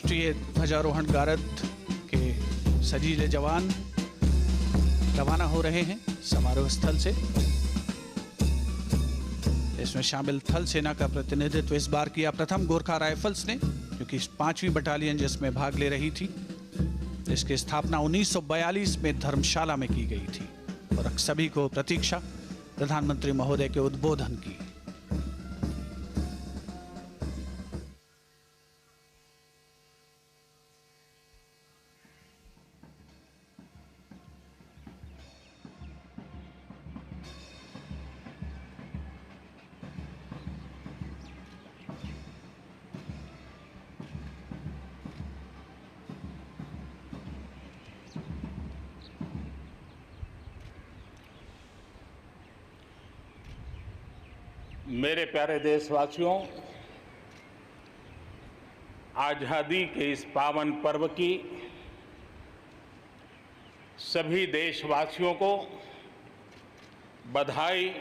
राष्ट्रीय ध्वजारोहण गारद के सजीले जवान रवाना हो रहे हैं समारोह स्थल से। इसमें शामिल थल सेना का प्रतिनिधित्व इस बार किया प्रथम गोरखा राइफल्स ने, क्योंकि 5वीं बटालियन जिसमें भाग ले रही थी। इसकी स्थापना 1942 में धर्मशाला में की गई थी और सभी को प्रतीक्षा प्रधानमंत्री महोदय के उद्बोधन की। मेरे प्यारे देशवासियों, आज़ादी के इस पावन पर्व की सभी देशवासियों को बधाई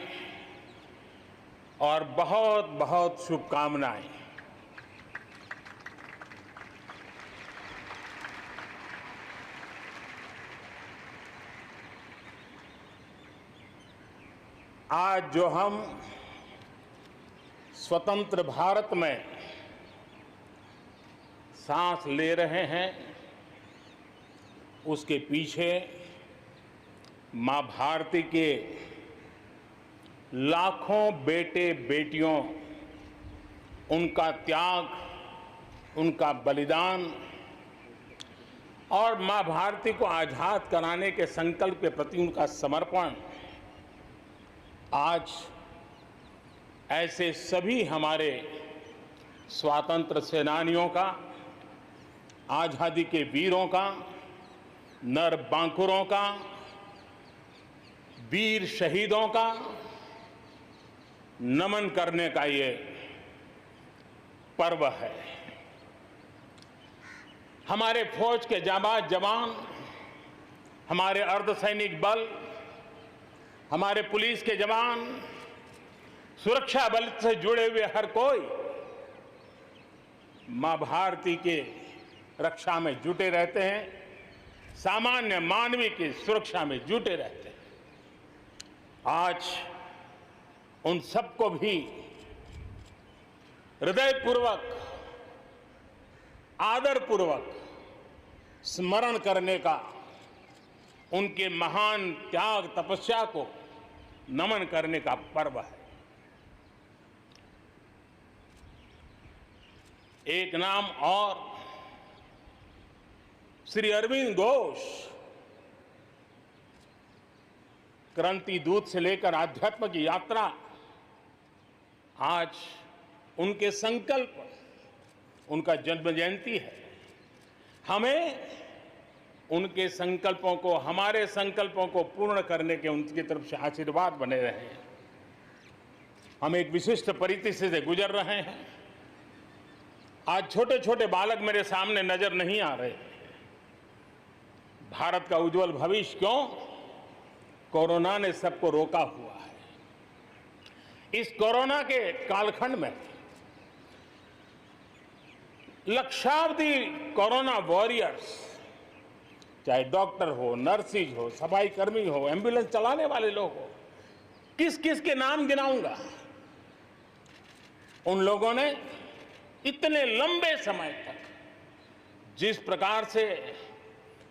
और बहुत बहुत शुभकामनाएं। आज जो हम स्वतंत्र भारत में सांस ले रहे हैं, उसके पीछे मां भारती के लाखों बेटे बेटियों, उनका त्याग, उनका बलिदान और मां भारती को आजाद कराने के संकल्प के प्रति उनका समर्पण आज ऐसे सभी हमारे स्वातंत्र सेनानियों का, आज़ादी के वीरों का, नर बांकुरों का, वीर शहीदों का नमन करने का ये पर्व है। हमारे फौज के जाबाज जवान, हमारे अर्धसैनिक बल, हमारे पुलिस के जवान, सुरक्षा बल से जुड़े हुए हर कोई मां भारती के रक्षा में जुटे रहते हैं, सामान्य मानवीय की सुरक्षा में जुटे रहते हैं। आज उन सबको भी हृदयपूर्वक, आदरपूर्वक स्मरण करने का, उनके महान त्याग तपस्या को नमन करने का पर्व है। एक नाम और, श्री अरविंद घोष क्रांति दूत से लेकर आध्यात्म की यात्रा, आज उनके संकल्प, उनका जन्म जयंती है। हमें उनके संकल्पों को, हमारे संकल्पों को पूर्ण करने के उनकी तरफ से आशीर्वाद बने रहे। हम एक विशिष्ट परिस्थिति से गुजर रहे हैं। आज छोटे छोटे बालक मेरे सामने नजर नहीं आ रहे। भारत का उज्जवल भविष्य क्यों? कोरोना ने सबको रोका हुआ है। इस कोरोना के कालखंड में लक्षावधि कोरोना वॉरियर्स, चाहे डॉक्टर हो, नर्सिस हो, सफाई कर्मी हो, एम्बुलेंस चलाने वाले लोग हो, किस किस के नाम गिनाऊंगा। उन लोगों ने इतने लंबे समय तक जिस प्रकार से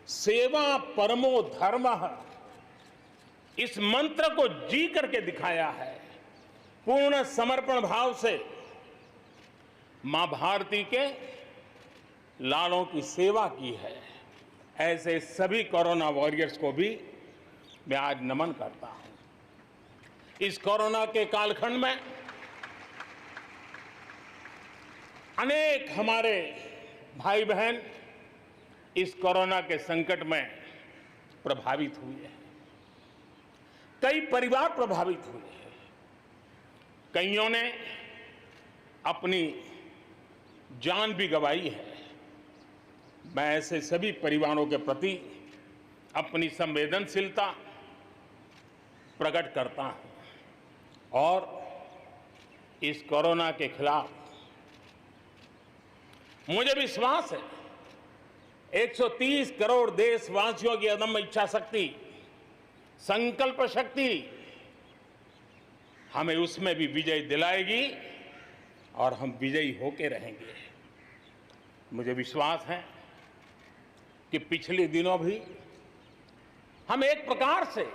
सेवा परमो धर्मः इस मंत्र को जी करके दिखाया है, पूर्ण समर्पण भाव से मां भारती के लालों की सेवा की है, ऐसे सभी कोरोना वॉरियर्स को भी मैं आज नमन करता हूं। इस कोरोना के कालखंड में अनेक हमारे भाई बहन इस कोरोना के संकट में प्रभावित हुए हैं। कई परिवार प्रभावित हुए हैं। कईयों ने अपनी जान भी गंवाई है। मैं ऐसे सभी परिवारों के प्रति अपनी संवेदनशीलता प्रकट करता हूं और इस कोरोना के खिलाफ मुझे विश्वास है 130 करोड़ देशवासियों की अदम्य इच्छा शक्ति, संकल्प शक्ति हमें उसमें भी विजय दिलाएगी और हम विजयी होके रहेंगे। मुझे विश्वास है कि पिछले दिनों भी हम एक प्रकार से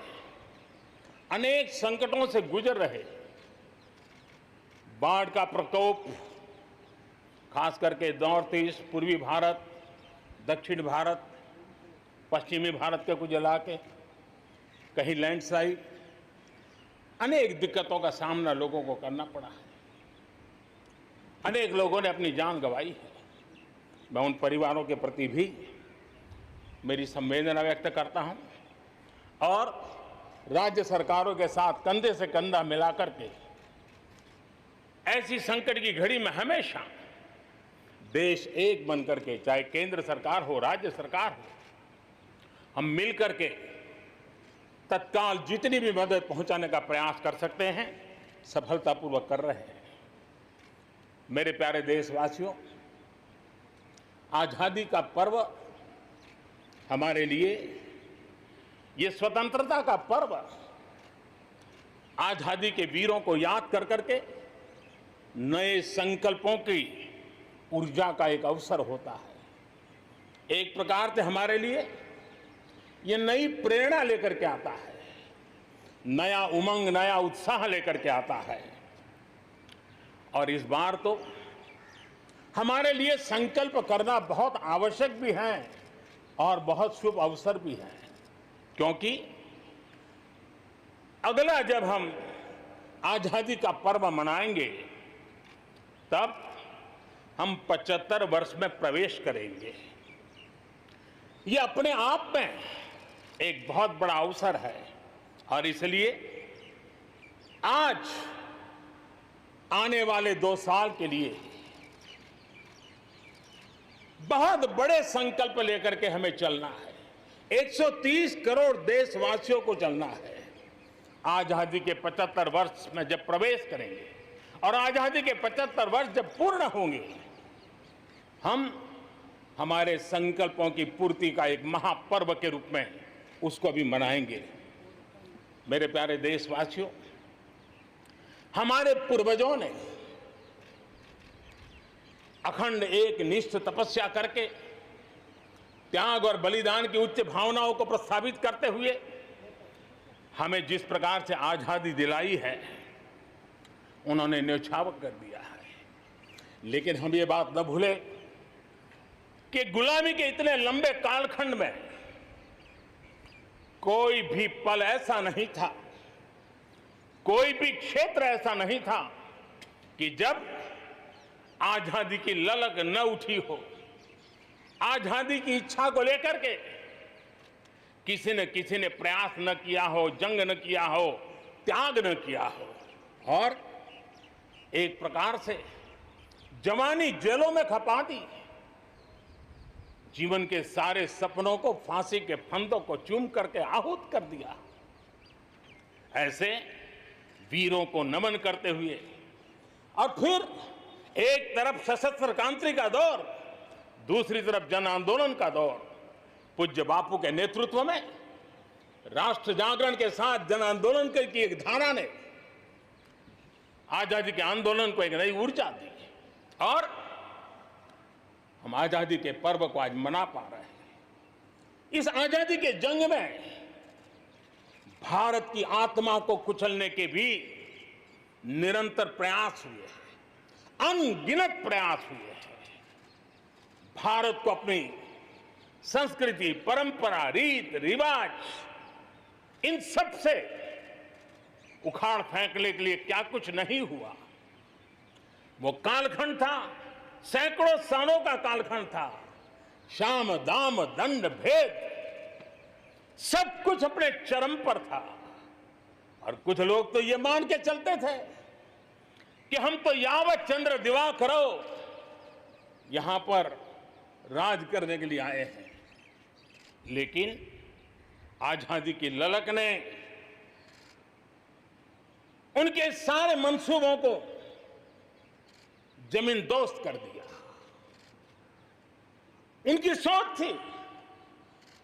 अनेक संकटों से गुजर रहे। बाढ़ का प्रकोप, खास करके नॉर्थ ईस्ट, पूर्वी भारत, दक्षिण भारत, पश्चिमी भारत के कुछ इलाके, कहीं लैंडस्लाइड, अनेक दिक्कतों का सामना लोगों को करना पड़ा है। अनेक लोगों ने अपनी जान गंवाई है। मैं उन परिवारों के प्रति भी मेरी संवेदना व्यक्त करता हूं और राज्य सरकारों के साथ कंधे से कंधा मिलाकर के ऐसी संकट की घड़ी में हमेशा देश एक बनकर के, चाहे केंद्र सरकार हो, राज्य सरकार हो, हम मिलकर के तत्काल जितनी भी मदद पहुंचाने का प्रयास कर सकते हैं, सफलतापूर्वक कर रहे हैं। मेरे प्यारे देशवासियों, आजादी का पर्व हमारे लिए, ये स्वतंत्रता का पर्व आजादी के वीरों को याद कर करके नए संकल्पों की ऊर्जा का एक अवसर होता है। एक प्रकार से हमारे लिए ये नई प्रेरणा लेकर के आता है, नया उमंग, नया उत्साह लेकर के आता है। और इस बार तो हमारे लिए संकल्प करना बहुत आवश्यक भी है और बहुत शुभ अवसर भी है, क्योंकि अगला जब हम आजादी का पर्व मनाएंगे तब हम 75 वर्ष में प्रवेश करेंगे। ये अपने आप में एक बहुत बड़ा अवसर है और इसलिए आज आने वाले 2 साल के लिए बहुत बड़े संकल्प लेकर के हमें चलना है। 130 करोड़ देशवासियों को चलना है। आजादी के 75 वर्ष में जब प्रवेश करेंगे और आजादी के 75 वर्ष जब पूर्ण होंगे, हम हमारे संकल्पों की पूर्ति का एक महापर्व के रूप में उसको भी मनाएंगे। मेरे प्यारे देशवासियों, हमारे पूर्वजों ने अखंड एक निष्ठ तपस्या करके त्याग और बलिदान की उच्च भावनाओं को प्रस्तावित करते हुए हमें जिस प्रकार से आजादी दिलाई है, उन्होंने न्यौछावर कर दिया है। लेकिन हम ये बात न भूलें कि गुलामी के इतने लंबे कालखंड में कोई भी पल ऐसा नहीं था, कोई भी क्षेत्र ऐसा नहीं था कि जब आजादी की ललक न उठी हो, आजादी की इच्छा को लेकर के किसी ने प्रयास न किया हो, जंग न किया हो, त्याग न किया हो और एक प्रकार से जवानी जेलों में खपा दी। जीवन के सारे सपनों को फांसी के फंदों को चूम करके आहूत कर दिया। ऐसे वीरों को नमन करते हुए और फिर एक तरफ सशस्त्र क्रांति का दौर, दूसरी तरफ जन आंदोलन का दौर, पूज्य बापू के नेतृत्व में राष्ट्र जागरण के साथ जन आंदोलन की एक धारा ने आजादी के आंदोलन को एक नई ऊर्जा दी और हम आजादी के पर्व को आज मना पा रहे हैं। इस आजादी के जंग में भारत की आत्मा को कुचलने के भी निरंतर प्रयास हुए हैं, अनगिनत प्रयास हुए हैं। भारत को अपनी संस्कृति, परंपरा, रीत रिवाज, इन सब से उखाड़ फेंकने के लिए क्या कुछ नहीं हुआ। वो कालखंड था, सैकड़ों सालों का कालखंड था। शाम दाम दंड भेद सब कुछ अपने चरम पर था और कुछ लोग तो ये मान के चलते थे कि हम तो यावत चंद्र दिवाकरो यहां पर राज करने के लिए आए हैं। लेकिन आजादी की ललक ने उनके सारे मंसूबों को जमीन दोस्त कर दिया। उनकी सोच थी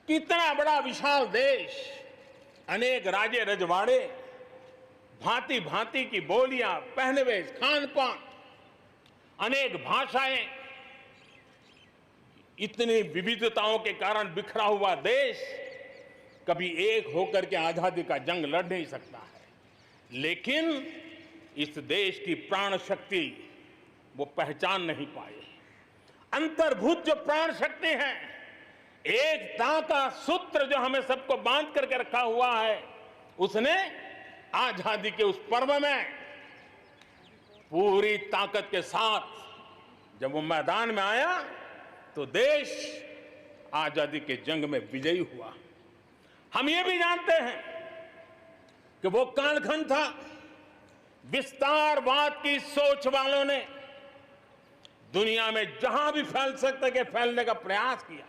कि इतना बड़ा विशाल देश, अनेक राजे रजवाड़े, भांति भांति की बोलियां, पहनावेश, खान पान, अनेक भाषाएं, इतनी विविधताओं के कारण बिखरा हुआ देश कभी एक होकर के आजादी का जंग लड़ नहीं सकता है। लेकिन इस देश की प्राण शक्ति वो पहचान नहीं पाए। अंतर्भूत जो प्राण शक्ति है, एकता का सूत्र जो हमें सबको बांध करके रखा हुआ है, उसने आजादी के उस पर्व में पूरी ताकत के साथ जब वो मैदान में आया तो देश आजादी के जंग में विजयी हुआ। हम ये भी जानते हैं कि वो कालखंड था, विस्तारवाद की सोच वालों ने दुनिया में जहां भी फैल सकते के फैलने का प्रयास किया,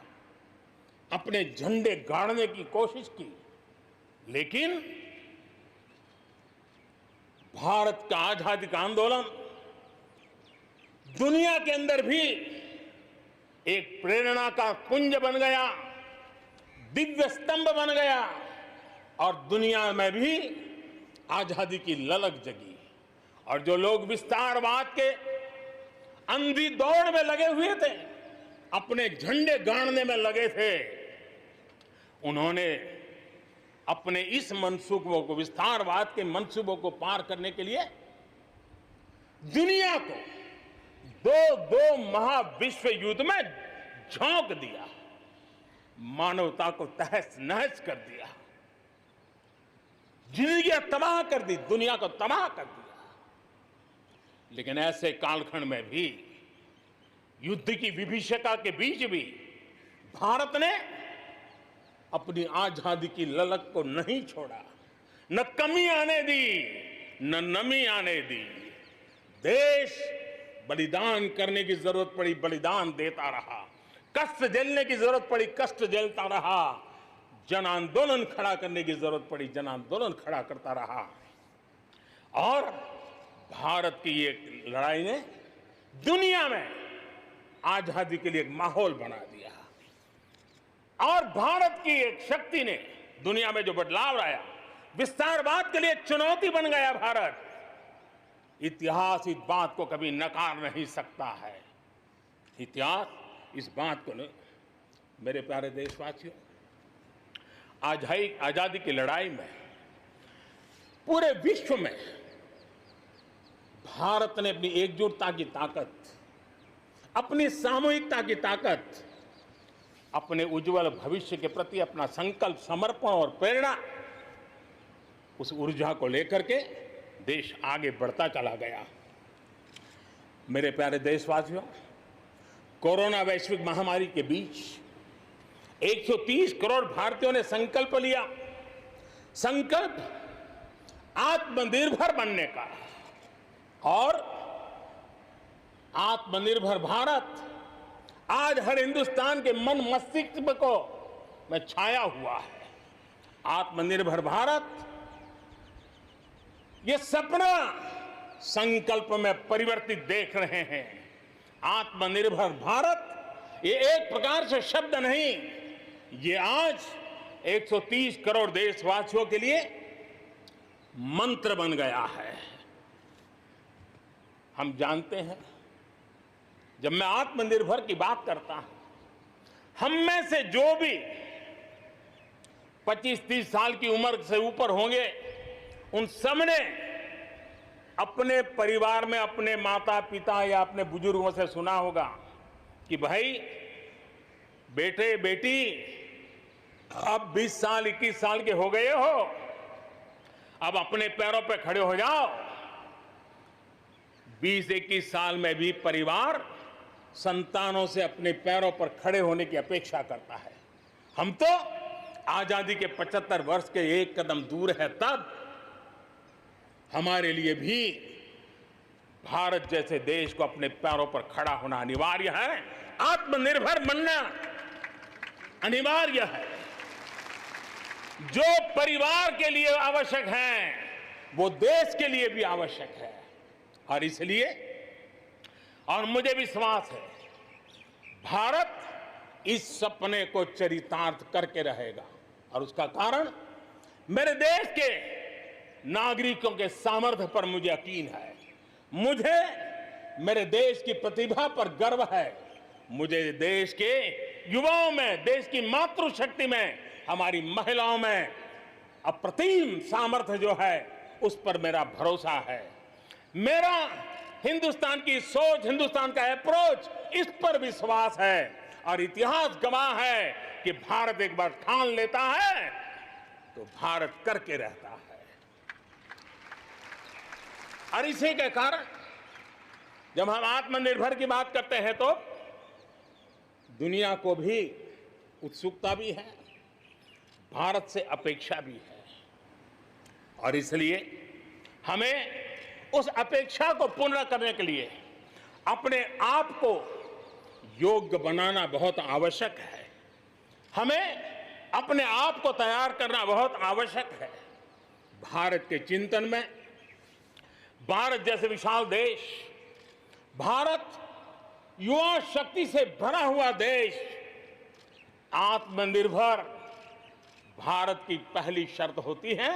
अपने झंडे गाड़ने की कोशिश की, लेकिन भारत का आजादी का आंदोलन दुनिया के अंदर भी एक प्रेरणा का पुंज बन गया, दिव्य स्तंभ बन गया और दुनिया में भी आजादी की ललक जगी। और जो लोग विस्तारवाद के अंधी दौड़ में लगे हुए थे, अपने झंडे गाड़ने में लगे थे, उन्होंने अपने इस मंसूबों को, विस्तारवाद के मंसूबों को पार करने के लिए दुनिया को दो महाविश्व युद्ध में झोंक दिया, मानवता को तहस नहस कर दिया, जिंदगियां तबाह कर दी, दुनिया को तबाह कर दिया। लेकिन ऐसे कालखंड में भी, युद्ध की विभीषिका के बीच भी भारत ने अपनी आजादी की ललक को नहीं छोड़ा, न कमी आने दी, न नमी आने दी। देश बलिदान करने की जरूरत पड़ी, बलिदान देता रहा, कष्ट झेलने की जरूरत पड़ी, कष्ट झेलता रहा, जन आंदोलन खड़ा करने की जरूरत पड़ी, जन आंदोलन खड़ा करता रहा। और भारत की ये लड़ाई ने दुनिया में आजादी के लिए एक माहौल बना दिया। और भारत की एक शक्ति ने दुनिया में जो बदलाव लाया, विस्तारवाद के लिए चुनौती बन गया भारत। इतिहास इस बात को कभी नकार नहीं सकता है। इतिहास इस बात को नहीं। मेरे प्यारे देशवासियों, आजादी की लड़ाई में पूरे विश्व में भारत ने अपनी एकजुटता की ताकत, अपनी सामूहिकता की ताकत, अपने उज्जवल भविष्य के प्रति अपना संकल्प, समर्पण और प्रेरणा, उस ऊर्जा को लेकर के देश आगे बढ़ता चला गया। मेरे प्यारे देशवासियों, कोरोना वैश्विक महामारी के बीच 130 करोड़ भारतीयों ने संकल्प लिया, संकल्प आत्मनिर्भर बनने का। और आत्मनिर्भर भारत आज हर हिंदुस्तान के मन मस्तिष्क को में छाया हुआ है। आत्मनिर्भर भारत, ये सपना संकल्प में परिवर्तित देख रहे हैं। आत्मनिर्भर भारत ये एक प्रकार से शब्द नहीं, ये आज 130 करोड़ देशवासियों के लिए मंत्र बन गया है। हम जानते हैं, जब मैं आत्मनिर्भर की बात करता हूं, हम में से जो भी 25-30 साल की उम्र से ऊपर होंगे, उन सबने अपने परिवार में अपने माता पिता या अपने बुजुर्गों से सुना होगा कि भाई, बेटे बेटी, अब 20 साल 21 साल के हो गए हो, अब अपने पैरों पे खड़े हो जाओ। 20-21 साल में भी परिवार संतानों से अपने पैरों पर खड़े होने की अपेक्षा करता है। हम तो आजादी के 75 वर्ष के एक कदम दूर है, तब हमारे लिए भी भारत जैसे देश को अपने पैरों पर खड़ा होना अनिवार्य है। आत्मनिर्भर बनना अनिवार्य है। जो परिवार के लिए आवश्यक है, वो देश के लिए भी आवश्यक है। और इसलिए, और मुझे विश्वास है, भारत इस सपने को चरितार्थ करके रहेगा। और उसका कारण मेरे देश के नागरिकों के सामर्थ्य पर मुझे यकीन है। मुझे मेरे देश की प्रतिभा पर गर्व है। मुझे देश के युवाओं में, देश की मातृशक्ति में, हमारी महिलाओं में अप्रतिम सामर्थ्य जो है उस पर मेरा भरोसा है। मेरा हिंदुस्तान की सोच, हिंदुस्तान का अप्रोच, इस पर विश्वास है। और इतिहास गवाह है कि भारत एक बार ठान लेता है तो भारत करके रहता है। और इसी के कारण जब हम आत्मनिर्भर की बात करते हैं तो दुनिया को भी उत्सुकता भी है, भारत से अपेक्षा भी है। और इसलिए हमें उस अपेक्षा को पूर्ण करने के लिए अपने आप को योग्य बनाना बहुत आवश्यक है। हमें अपने आप को तैयार करना बहुत आवश्यक है। भारत के चिंतन में, भारत जैसे विशाल देश, भारत युवा शक्ति से भरा हुआ देश, आत्मनिर्भर भारत की पहली शर्त होती है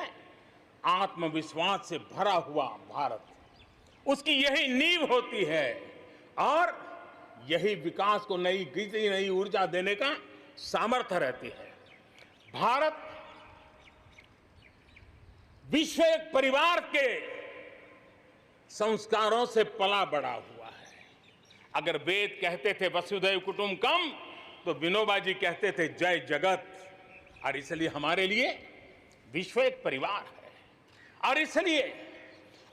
आत्मविश्वास से भरा हुआ भारत। उसकी यही नींव होती है और यही विकास को नई गति, नई ऊर्जा देने का सामर्थ्य रहती है। भारत विश्व एक परिवार के संस्कारों से पला बड़ा हुआ है। अगर वेद कहते थे वसुधैव कुटुंबकम, तो विनोबा जी कहते थे जय जगत। और इसलिए हमारे लिए विश्व एक परिवार है। और इसलिए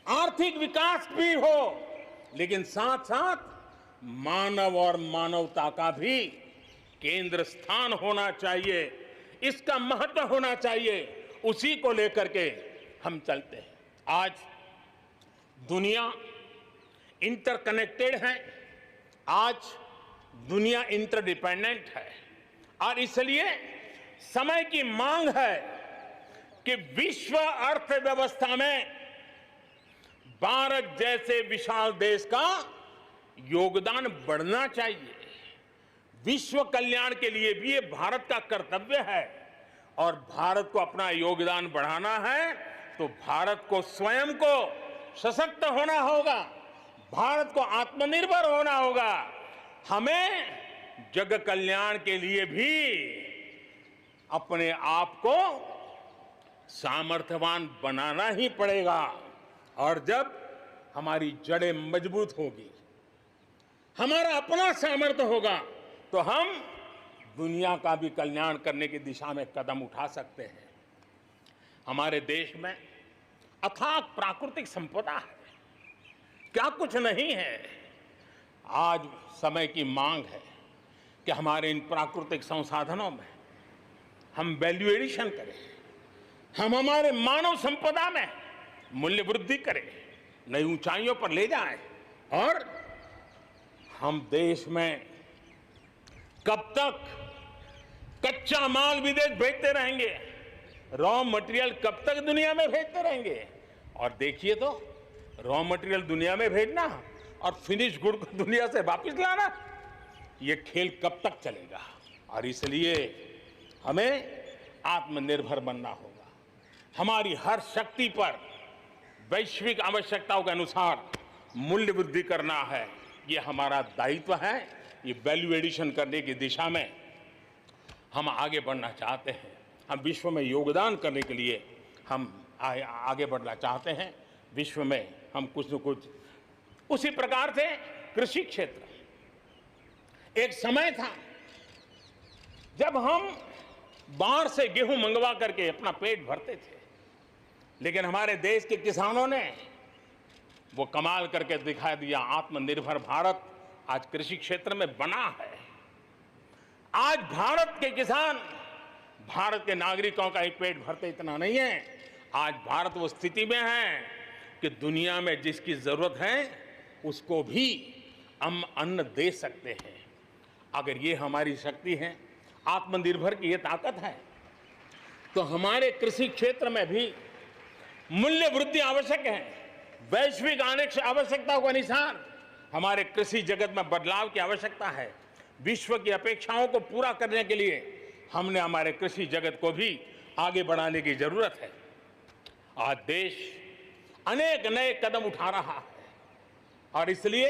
आर्थिक विकास भी हो, लेकिन साथ साथ मानव और मानवता का भी केंद्र स्थान होना चाहिए, इसका महत्व होना चाहिए। उसी को लेकर के हम चलते हैं। आज दुनिया इंटरकनेक्टेड है, आज दुनिया इंटरडिपेंडेंट है। और इसलिए समय की मांग है कि विश्व अर्थव्यवस्था में भारत जैसे विशाल देश का योगदान बढ़ना चाहिए। विश्व कल्याण के लिए भी ये भारत का कर्तव्य है। और भारत को अपना योगदान बढ़ाना है तो भारत को स्वयं को सशक्त होना होगा, भारत को आत्मनिर्भर होना होगा। हमें जग कल्याण के लिए भी अपने आप को सामर्थ्यवान बनाना ही पड़ेगा। और जब हमारी जड़ें मजबूत होगी, हमारा अपना सामर्थ्य होगा, तो हम दुनिया का भी कल्याण करने की दिशा में कदम उठा सकते हैं। हमारे देश में अथाक प्राकृतिक संपदा है, क्या कुछ नहीं है। आज समय की मांग है कि हमारे इन प्राकृतिक संसाधनों में हम वैल्यू एडिशन करें, हम हमारे मानव संपदा में मूल्य वृद्धि करें, नई ऊंचाइयों पर ले जाएं। और हम देश में कब तक कच्चा माल विदेश भेजते रहेंगे, रॉ मटेरियल कब तक दुनिया में भेजते रहेंगे। और देखिए तो रॉ मटेरियल दुनिया में भेजना और फिनिश गुड को दुनिया से वापस लाना, ये खेल कब तक चलेगा। और इसलिए हमें आत्मनिर्भर बनना होगा। हमारी हर शक्ति पर वैश्विक आवश्यकताओं के अनुसार मूल्य वृद्धि करना है, ये हमारा दायित्व है। ये वैल्यू एडिशन करने की दिशा में हम आगे बढ़ना चाहते हैं। हम विश्व में योगदान करने के लिए हम आगे बढ़ना चाहते हैं। विश्व में हम कुछ न कुछ, उसी प्रकार से कृषि क्षेत्र, एक समय था जब हम बाहर से गेहूं मंगवा करके अपना पेट भरते थे, लेकिन हमारे देश के किसानों ने वो कमाल करके दिखा दिया। आत्मनिर्भर भारत आज कृषि क्षेत्र में बना है। आज भारत के किसान, भारत के नागरिकों का ही पेट भरते इतना नहीं है, आज भारत वो स्थिति में है कि दुनिया में जिसकी जरूरत है उसको भी हम अन्न दे सकते हैं। अगर ये हमारी शक्ति है, आत्मनिर्भर की ये ताकत है, तो हमारे कृषि क्षेत्र में भी मूल्य वृद्धि आवश्यक है। वैश्विक आवश्यकताओं के अनुसार हमारे कृषि जगत में बदलाव की आवश्यकता है। विश्व की अपेक्षाओं को पूरा करने के लिए हमने हमारे कृषि जगत को भी आगे बढ़ाने की जरूरत है। आज देश अनेक नए कदम उठा रहा है और इसलिए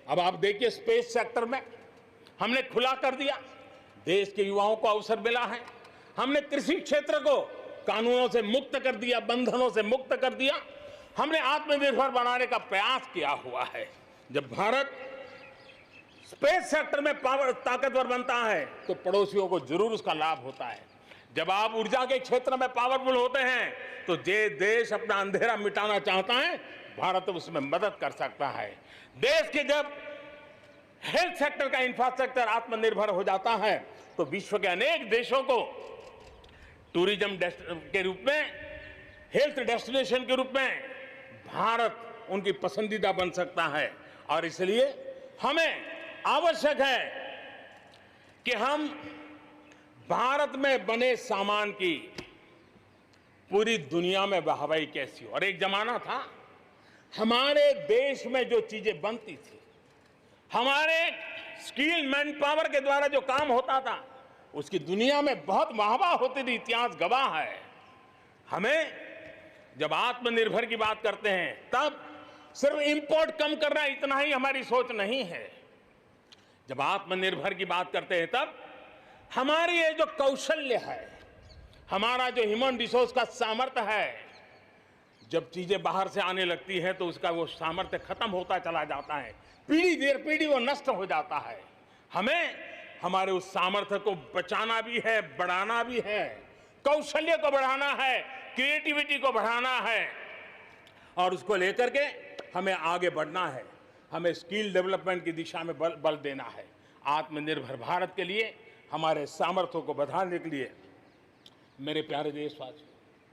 अब आप देखिए स्पेस सेक्टर में हमने खुला कर दिया, देश के युवाओं को अवसर मिला है। हमने कृषि क्षेत्र को कानूनों से मुक्त कर दिया, बंधनों से मुक्त कर दिया। हमने आत्मनिर्भर बनाने का प्रयास किया हुआ है। जब भारत स्पेस सेक्टर में ताकतवर बनता है तो पड़ोसियों को जरूर उसका लाभ होता है। जब आप ऊर्जा के क्षेत्र में पावरफुल होते हैं तो जे देश अपना अंधेरा मिटाना चाहता है, भारत उसमें मदद कर सकता है। देश के जब हेल्थ सेक्टर का इंफ्रास्ट्रक्चर आत्मनिर्भर हो जाता है तो विश्व के अनेक देशों को टूरिज्म के रूप में, हेल्थ डेस्टिनेशन के रूप में भारत उनकी पसंदीदा बन सकता है। और इसलिए हमें आवश्यक है कि हम भारत में बने सामान की पूरी दुनिया में वाहवाही कैसी हो। और एक जमाना था हमारे देश में जो चीजें बनती थी, हमारे स्किल मैन पावर के द्वारा जो काम होता था, उसकी दुनिया में बहुत वाहवाह होती थी, इतिहास गवाह है। हमें जब आत्मनिर्भर की बात करते हैं तब सिर्फ इंपोर्ट कम करना इतना ही हमारी सोच नहीं है। जब आत्मनिर्भर की बात करते हैं तब हमारी ये जो कौशल्य है, हमारा जो ह्यूमन रिसोर्स का सामर्थ्य है, जब चीजें बाहर से आने लगती हैं तो उसका वो सामर्थ्य खत्म होता चला जाता है, पीढ़ी दर पीढ़ी वो नष्ट हो जाता है। हमें हमारे उस सामर्थ्य को बचाना भी है, बढ़ाना भी है, कौशल्य को बढ़ाना है, क्रिएटिविटी को बढ़ाना है और उसको लेकर के हमें आगे बढ़ना है। हमें स्किल डेवलपमेंट की दिशा में बल देना है। आत्मनिर्भर भारत के लिए, हमारे सामर्थ्य को बढ़ाने के लिए मेरे प्यारे देशवासियों,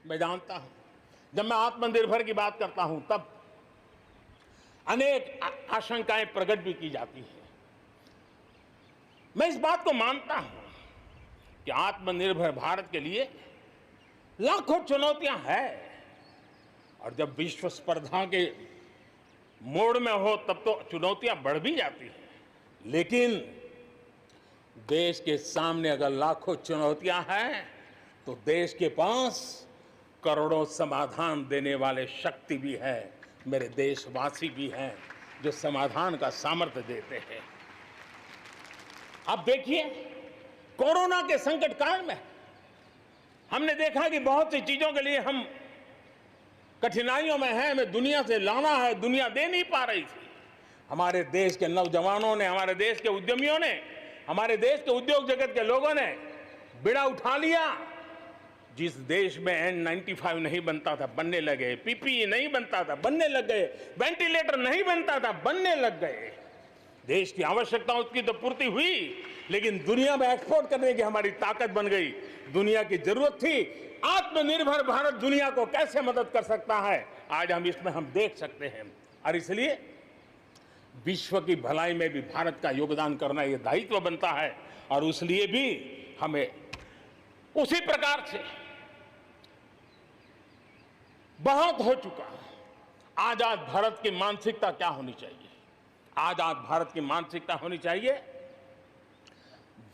मैं जानता हूं जब मैं आत्मनिर्भर की बात करता हूं तब अनेक आशंकाएं प्रकट भी की जाती हैं। मैं इस बात को मानता हूं कि आत्मनिर्भर भारत के लिए लाखों चुनौतियां हैं और जब विश्व स्पर्धा के मोड़ में हो तब तो चुनौतियां बढ़ भी जाती हैं। लेकिन देश के सामने अगर लाखों चुनौतियां हैं तो देश के पास करोड़ों समाधान देने वाले शक्ति भी है, मेरे देशवासी भी हैं जो समाधान का सामर्थ्य देते हैं। अब देखिए कोरोना के संकट काल में हमने देखा कि बहुत सी चीजों के लिए हम कठिनाइयों में हैं, हमें दुनिया से लाना है, दुनिया दे नहीं पा रही थी। हमारे देश के नौजवानों ने, हमारे देश के उद्यमियों ने, हमारे देश के उद्योग जगत के लोगों ने बिड़ा उठा लिया। जिस देश में N95 नहीं बनता था बनने लगे, PPE नहीं बनता था बनने लग गए, वेंटिलेटर नहीं बनता था बनने लग गए। देश की आवश्यकताओं की तो पूर्ति हुई, लेकिन दुनिया में एक्सपोर्ट करने की हमारी ताकत बन गई। दुनिया की जरूरत थी आत्मनिर्भर भारत दुनिया को कैसे मदद कर सकता है, आज हम इसमें हम देख सकते हैं। और इसलिए विश्व की भलाई में भी भारत का योगदान करना ये दायित्व बनता है और उसलिए भी हमें उसी प्रकार से बहुत हो चुका है। आजाद भारत की मानसिकता क्या होनी चाहिए? आजाद भारत की मानसिकता होनी चाहिए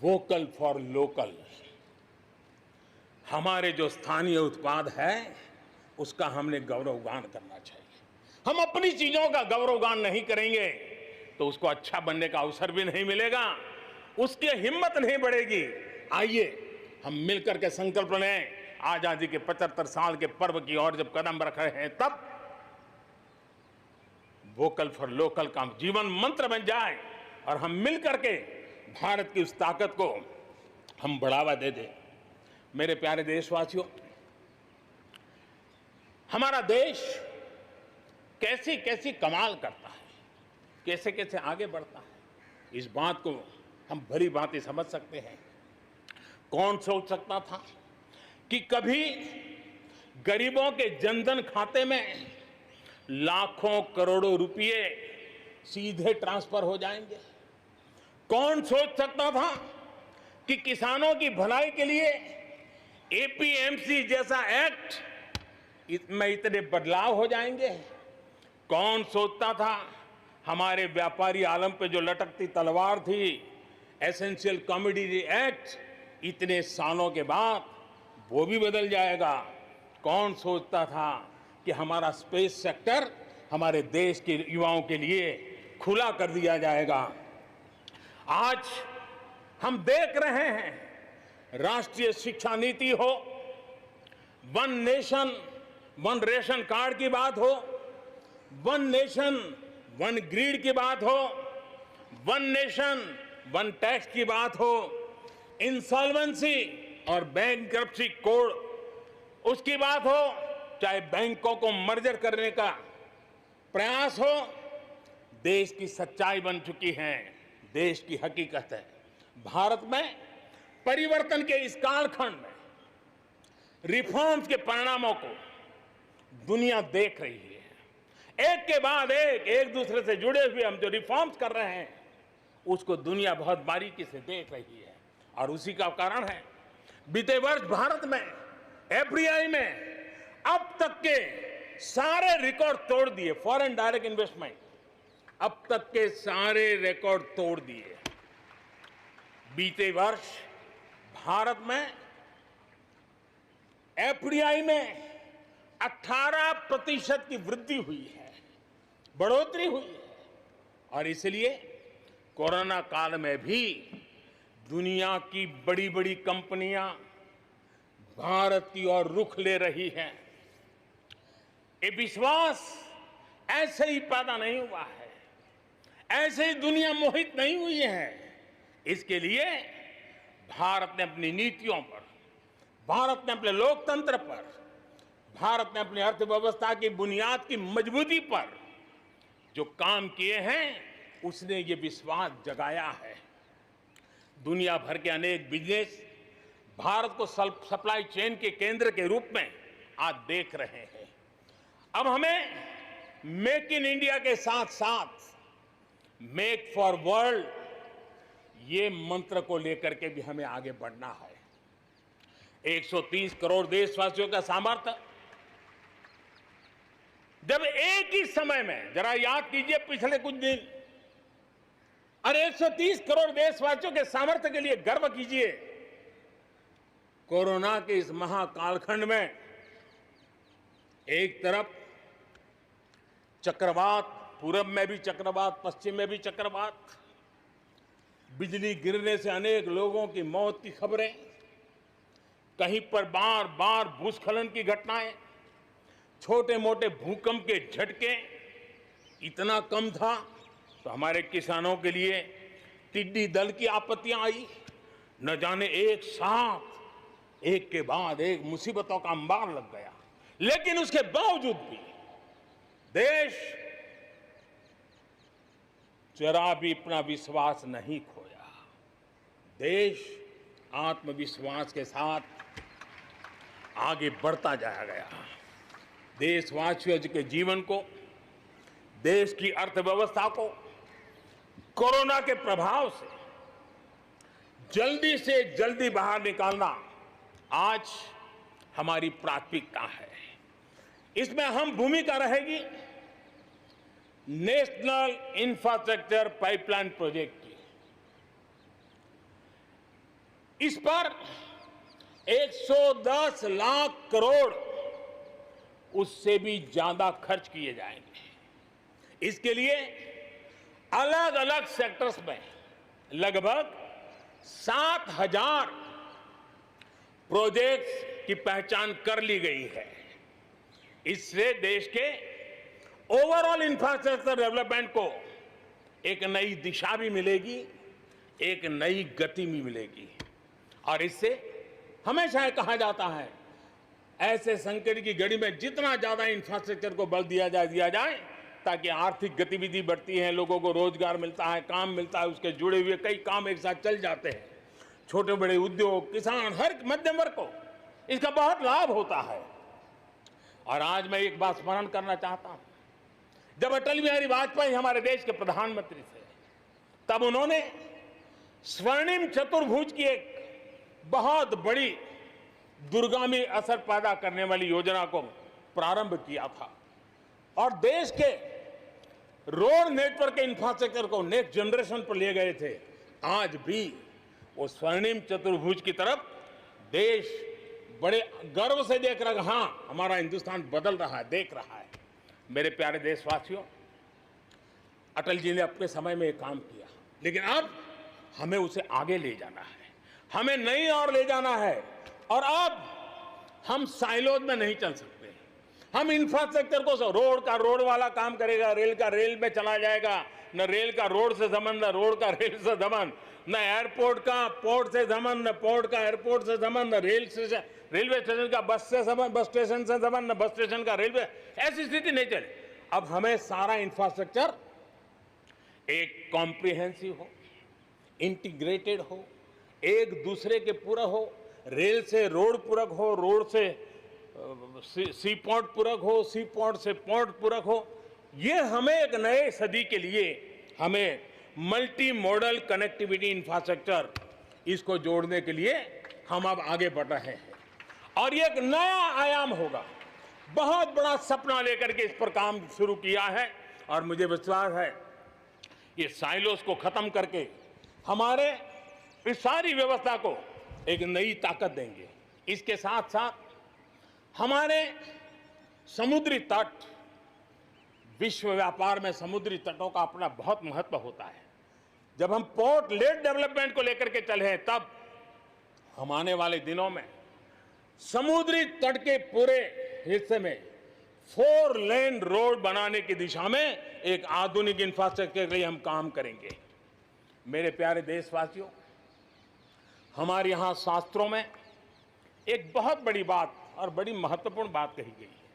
वोकल फॉर लोकल। हमारे जो स्थानीय उत्पाद है उसका हमने गौरवगान करना चाहिए। हम अपनी चीजों का गौरवगान नहीं करेंगे तो उसको अच्छा बनने का अवसर भी नहीं मिलेगा, उसकी हिम्मत नहीं बढ़ेगी। आइए हम मिलकर के संकल्प लें, आजादी के 75 साल के पर्व की ओर जब कदम रख रहे हैं तब वोकल फॉर लोकल का जीवन मंत्र बन जाए और हम मिलकर के भारत की उस ताकत को हम बढ़ावा दे दें। मेरे प्यारे देशवासियों, हमारा देश कैसी कैसी कमाल करता है, कैसे कैसे आगे बढ़ता है, इस बात को हम भली भांति समझ सकते हैं। कौन सोच सकता था कि कभी गरीबों के जनधन खाते में लाखों करोड़ों रुपए सीधे ट्रांसफर हो जाएंगे? कौन सोच सकता था कि किसानों की भलाई के लिए एपीएमसी जैसा एक्ट में इतने बदलाव हो जाएंगे? कौन सोचता था हमारे व्यापारी आलम पे जो लटकती तलवार थी एसेंशियल कमोडिटी एक्ट इतने सालों के बाद वो भी बदल जाएगा। कौन सोचता था कि हमारा स्पेस सेक्टर हमारे देश के युवाओं के लिए खुला कर दिया जाएगा। आज हम देख रहे हैं राष्ट्रीय शिक्षा नीति हो, one nation one ration card की बात हो, वन नेशन वन ग्रिड की बात हो, वन नेशन वन टैक्स की बात हो, इंसॉल्वेंसी और बैंकरप्सी कोड उसकी बात हो, चाहे बैंकों को मर्जर करने का प्रयास हो, देश की सच्चाई बन चुकी है, देश की हकीकत है। भारत में परिवर्तन के इस कालखंड में रिफॉर्म्स के परिणामों को दुनिया देख रही है। एक के बाद एक दूसरे से जुड़े हुए हम जो रिफॉर्म्स कर रहे हैं उसको दुनिया बहुत बारीकी से देख रही है और उसी का कारण है बीते वर्ष भारत में एफडीआई में अब तक के सारे रिकॉर्ड तोड़ दिए। फॉरेन डायरेक्ट इन्वेस्टमेंट अब तक के सारे रिकॉर्ड तोड़ दिए। बीते वर्ष भारत में एफडीआई में 18% की वृद्धि हुई है, बढ़ोतरी हुई है और इसलिए कोरोना काल में भी दुनिया की बड़ी बड़ी कंपनियां भारत की ओर रुख ले रही हैं। ये विश्वास ऐसे ही पैदा नहीं हुआ है, ऐसे ही दुनिया मोहित नहीं हुई है। इसके लिए भारत ने अपनी नीतियों पर, भारत ने अपने लोकतंत्र पर, भारत ने अपनी अर्थव्यवस्था की बुनियाद की मजबूती पर जो काम किए हैं उसने ये विश्वास जगाया है। दुनिया भर के अनेक बिजनेस भारत को सप्लाई चेन के केंद्र के रूप में आज देख रहे हैं। अब हमें मेक इन इंडिया के साथ साथ मेक फॉर वर्ल्ड ये मंत्र को लेकर के भी हमें आगे बढ़ना है। 130 करोड़ देशवासियों का सामर्थ्य, जब एक ही समय में, जरा याद कीजिए पिछले कुछ दिन, और 130 करोड़ देशवासियों के सामर्थ्य के लिए गर्व कीजिए। कोरोना के इस महाकालखंड में एक तरफ चक्रवात, पूरब में भी चक्रवात, पश्चिम में भी चक्रवात, बिजली गिरने से अनेक लोगों की मौत की खबरें, कहीं पर बार बार भूस्खलन की घटनाएं, छोटे मोटे भूकंप के झटके, इतना कम था तो हमारे किसानों के लिए टिड्डी दल की आपत्तियां आई। न जाने एक साथ एक के बाद एक मुसीबतों का अंबार लग गया, लेकिन उसके बावजूद भी देश जरा भी अपना विश्वास नहीं खोया। देश आत्मविश्वास के साथ आगे बढ़ता जाया गया। देशवासियों के जीवन को, देश की अर्थव्यवस्था को कोरोना के प्रभाव से जल्दी से जल्दी बाहर निकालना आज हमारी प्राथमिकता है। इसमें अहम भूमिका रहेगी नेशनल इंफ्रास्ट्रक्चर पाइपलाइन प्रोजेक्ट की। इस पर 110 लाख करोड़ उससे भी ज्यादा खर्च किए जाएंगे। इसके लिए अलग अलग सेक्टर्स में लगभग 7,000 प्रोजेक्ट्स की पहचान कर ली गई है। इससे देश के ओवरऑल इंफ्रास्ट्रक्चर डेवलपमेंट को एक नई दिशा भी मिलेगी, एक नई गति भी मिलेगी। और इससे हमेशा ये कहा जाता है, ऐसे संकट की घड़ी में जितना ज्यादा इंफ्रास्ट्रक्चर को बल दिया जाए ताकि आर्थिक गतिविधि बढ़ती है, लोगों को रोजगार मिलता है, काम मिलता है, उसके जुड़े हुए कई काम एक साथ चल जाते हैं। छोटे बड़े उद्योग, किसान, हर मध्यम वर्ग को इसका बहुत लाभ होता है। और आज मैं एक बात स्मरण करना चाहता हूं, जब अटल बिहारी वाजपेयी हमारे देश के प्रधानमंत्री थे, तब उन्होंने स्वर्णिम चतुर्भुज की एक बहुत बड़ी दूरगामी असर पैदा करने वाली योजना को प्रारंभ किया था और देश के रोड नेटवर्क के इंफ्रास्ट्रक्चर को नेक्स्ट जनरेशन पर ले गए थे। आज भी वो स्वर्णिम चतुर्भुज की तरफ देश बड़े गर्व से देख रहा है। हाँ, हमारा हिंदुस्तान बदल रहा है, देख रहा है। मेरे प्यारे देशवासियों, अटल जी ने अपने समय में एक काम किया, लेकिन अब हमें उसे आगे ले जाना है, हमें नई ओर ले जाना है। और अब हम साइलोज में नहीं चल सकते। हम इंफ्रास्ट्रक्चर को, रोड का रोड वाला काम करेगा, रेल का रेल में चला जाएगा, न रेल का रोड से संबंध, न रोड का रेल से संबंध, न एयरपोर्ट का पोर्ट से संबंध, न पोर्ट का एयरपोर्ट से संबंध, न रेलवे स्टेशन का बस से संबंध, बस स्टेशन से संबंध, न बस स्टेशन का रेलवे। ऐसी स्थिति नहीं चले। अब हमें सारा इंफ्रास्ट्रक्चर एक कॉम्प्रिहेंसिव हो, इंटीग्रेटेड हो, एक दूसरे के पूरक हो, रेल से रोड पूरक हो, रोड से सी पोर्ट पूरक हो, सी पोर्ट से पोर्ट पूरक हो। ये हमें एक नए सदी के लिए हमें मल्टी मॉडल कनेक्टिविटी इंफ्रास्ट्रक्चर, इसको जोड़ने के लिए हम अब आगे बढ़ रहे हैं और ये एक नया आयाम होगा। बहुत बड़ा सपना लेकर के इस पर काम शुरू किया है और मुझे विश्वास है ये साइलोस को खत्म करके हमारे इस सारी व्यवस्था को एक नई ताकत देंगे। इसके साथ साथ हमारे समुद्री तट, विश्व व्यापार में समुद्री तटों का अपना बहुत महत्व होता है। जब हम पोर्ट लेड डेवलपमेंट को लेकर के चले हैं, तब हम आने वाले दिनों में समुद्री तट के पूरे हिस्से में 4 लेन रोड बनाने की दिशा में एक आधुनिक इंफ्रास्ट्रक्चर के लिए हम काम करेंगे। मेरे प्यारे देशवासियों, हमारे यहाँ शास्त्रों में एक बहुत बड़ी बात और बड़ी महत्वपूर्ण बात कही गई है।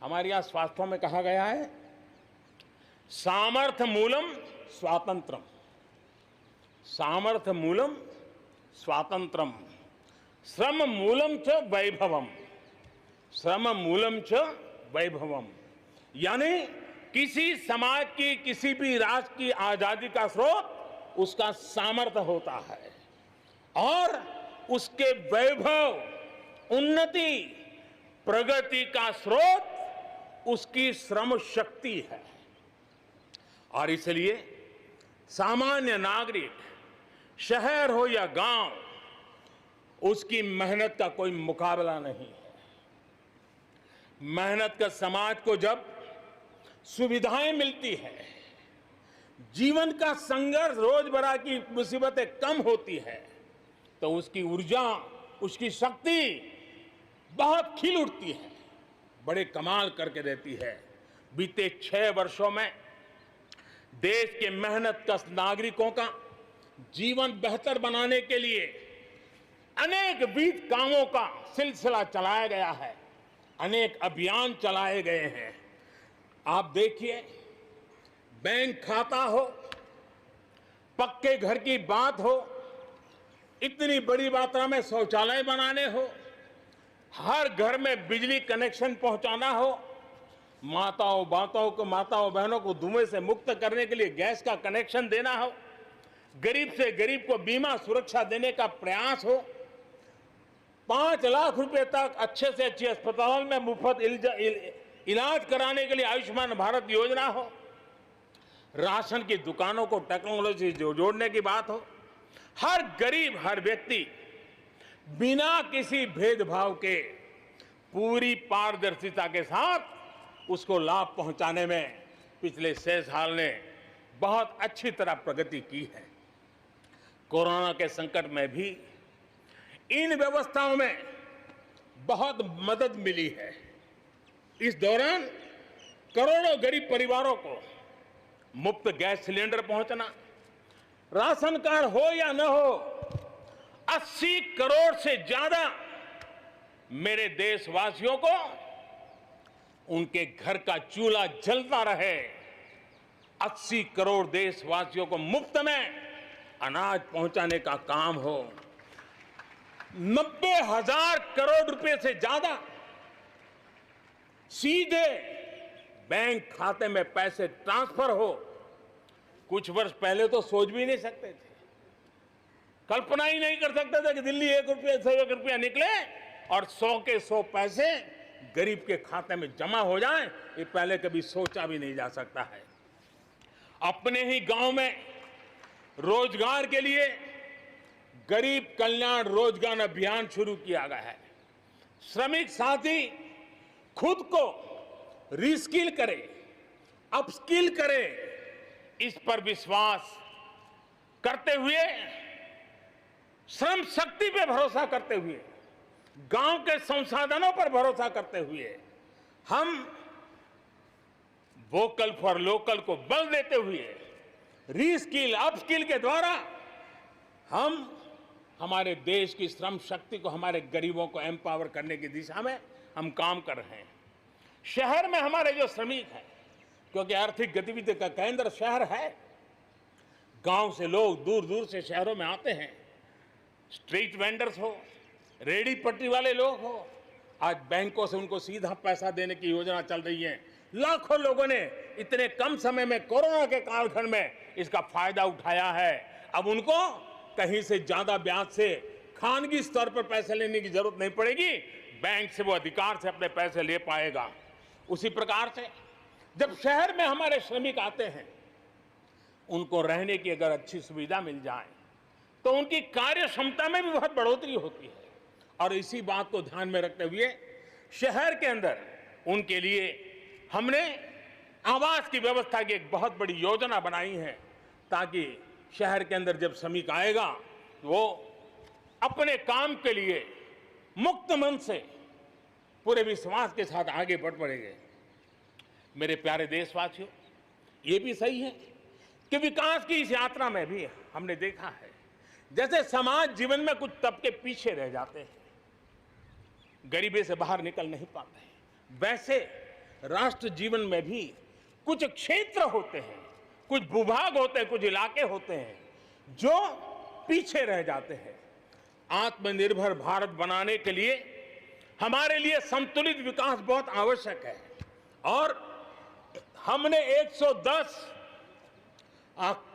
हमारे यहाँ शास्त्रों में कहा गया है, सामर्थ्य मूलम स्वातंत्रम, सामर्थ्य मूलम स्वातंत्रम, श्रम मूलम च वैभवम, श्रम मूलम च वैभवम। यानी किसी समाज की, किसी भी राष्ट्र की आजादी का स्रोत उसका सामर्थ्य होता है और उसके वैभव, उन्नति, प्रगति का स्रोत उसकी श्रम शक्ति है। और इसलिए सामान्य नागरिक, शहर हो या गांव, उसकी मेहनत का कोई मुकाबला नहीं है। मेहनत का समाज को जब सुविधाएं मिलती है, जीवन का संघर्ष, रोजमर्रा की मुसीबतें कम होती है, तो उसकी ऊर्जा, उसकी शक्ति बहुत खिल उठती है, बड़े कमाल करके देती है। बीते 6 वर्षों में देश के मेहनत कश नागरिकों का जीवन बेहतर बनाने के लिए अनेक विविध कामों का सिलसिला चलाया गया है, अनेक अभियान चलाए गए हैं। आप देखिए, बैंक खाता हो, पक्के घर की बात हो, इतनी बड़ी मात्रा में शौचालय बनाने हो, हर घर में बिजली कनेक्शन पहुंचाना हो, माताओं बहनों को धुएं से मुक्त करने के लिए गैस का कनेक्शन देना हो, गरीब से गरीब को बीमा सुरक्षा देने का प्रयास हो, 5 लाख रुपए तक अच्छे से अच्छे अस्पताल में मुफ्त इलाज कराने के लिए आयुष्मान भारत योजना हो, राशन की दुकानों को टेक्नोलॉजी जोड़ने की बात हो, हर गरीब, हर व्यक्ति बिना किसी भेदभाव के पूरी पारदर्शिता के साथ उसको लाभ पहुंचाने में पिछले 6 साल ने बहुत अच्छी तरह प्रगति की है। कोरोना के संकट में भी इन व्यवस्थाओं में बहुत मदद मिली है। इस दौरान करोड़ों गरीब परिवारों को मुफ्त गैस सिलेंडर पहुंचना, राशन कार्ड हो या न हो, 80 करोड़ से ज्यादा मेरे देशवासियों को उनके घर का चूल्हा जलता रहे, 80 करोड़ देशवासियों को मुफ्त में अनाज पहुंचाने का काम हो, 90,000 करोड़ रुपए से ज्यादा सीधे बैंक खाते में पैसे ट्रांसफर हो। कुछ वर्ष पहले तो सोच भी नहीं सकते थे, कल्पना ही नहीं कर सकते थे कि दिल्ली 1 रुपये से 1 रुपया निकले और 100 के 100 पैसे गरीब के खाते में जमा हो जाए। ये पहले कभी सोचा भी नहीं जा सकता है। अपने ही गांव में रोजगार के लिए गरीब कल्याण रोजगार अभियान शुरू किया गया है। श्रमिक साथी खुद को रिस्किल करे, अपस्किल करे, इस पर विश्वास करते हुए, श्रम शक्ति पे भरोसा करते हुए, गांव के संसाधनों पर भरोसा करते हुए हम वोकल फॉर लोकल को बल देते हुए रीस्किल अपस्किल के द्वारा हम हमारे देश की श्रम शक्ति को, हमारे गरीबों को एम्पावर करने की दिशा में हम काम कर रहे हैं। शहर में हमारे जो श्रमिक हैं, क्योंकि आर्थिक गतिविधि का केंद्र शहर है, गांव से लोग दूर दूर से शहरों में आते हैं। स्ट्रीट वेंडर्स हो, रेडी पट्टी वाले लोग हो, आज बैंकों से उनको सीधा पैसा देने की योजना चल रही है। लाखों लोगों ने इतने कम समय में कोरोना के कालखंड में इसका फायदा उठाया है। अब उनको कहीं से ज्यादा ब्याज से खानगी स्तर पर पैसे लेने की जरूरत नहीं पड़ेगी, बैंक से वो अधिकार से अपने पैसे ले पाएगा। उसी प्रकार से जब शहर में हमारे श्रमिक आते हैं, उनको रहने की अगर अच्छी सुविधा मिल जाए तो उनकी कार्य क्षमता में भी बहुत बढ़ोतरी होती है। और इसी बात को ध्यान में रखते हुए शहर के अंदर उनके लिए हमने आवास की व्यवस्था की एक बहुत बड़ी योजना बनाई है, ताकि शहर के अंदर जब श्रमिक आएगा तो वो अपने काम के लिए मुक्त मन से पूरे विश्वास के साथ आगे बढ़ पड़ेंगे। मेरे प्यारे देशवासियों, ये भी सही है कि विकास की इस यात्रा में भी हमने देखा है, जैसे समाज जीवन में कुछ तबके पीछे रह जाते हैं, गरीबी से बाहर निकल नहीं पाते हैं, वैसे राष्ट्र जीवन में भी कुछ क्षेत्र होते हैं, कुछ भूभाग होते हैं, कुछ इलाके होते हैं जो पीछे रह जाते हैं। आत्मनिर्भर भारत बनाने के लिए हमारे लिए संतुलित विकास बहुत आवश्यक है। और हमने 110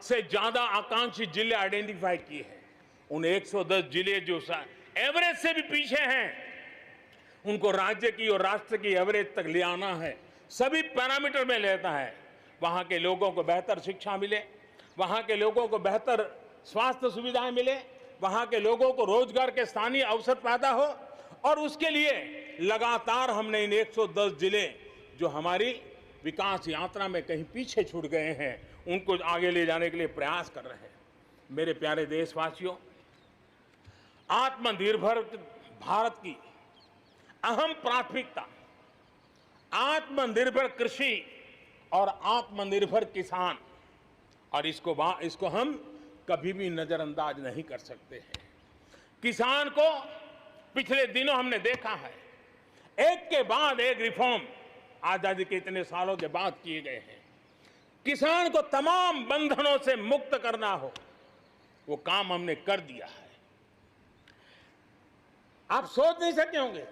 से ज्यादा आकांक्षी जिले आइडेंटिफाई किए हैं। उन 110 जिले जो एवरेज से भी पीछे हैं, उनको राज्य की और राष्ट्र की एवरेज तक ले आना है। सभी पैरामीटर में लेता है। वहां के लोगों को बेहतर शिक्षा मिले, वहां के लोगों को बेहतर स्वास्थ्य सुविधाएं मिले, वहां के लोगों को रोजगार के स्थानीय अवसर पैदा हो। और उसके लिए लगातार हमने इन 110 जिले जो हमारी विकास यात्रा में कहीं पीछे छूट गए हैं, उनको आगे ले जाने के लिए प्रयास कर रहे हैं। मेरे प्यारे देशवासियों, आत्मनिर्भर भारत की अहम प्राथमिकता आत्मनिर्भर कृषि और आत्मनिर्भर किसान, और इसको हम कभी भी नजरअंदाज नहीं कर सकते हैं। किसान को पिछले दिनों हमने देखा है, एक के बाद एक रिफॉर्म आजादी के इतने सालों के बाद किए गए हैं। किसान को तमाम बंधनों से मुक्त करना हो, वो काम हमने कर दिया है। आप सोच नहीं सकते होंगे,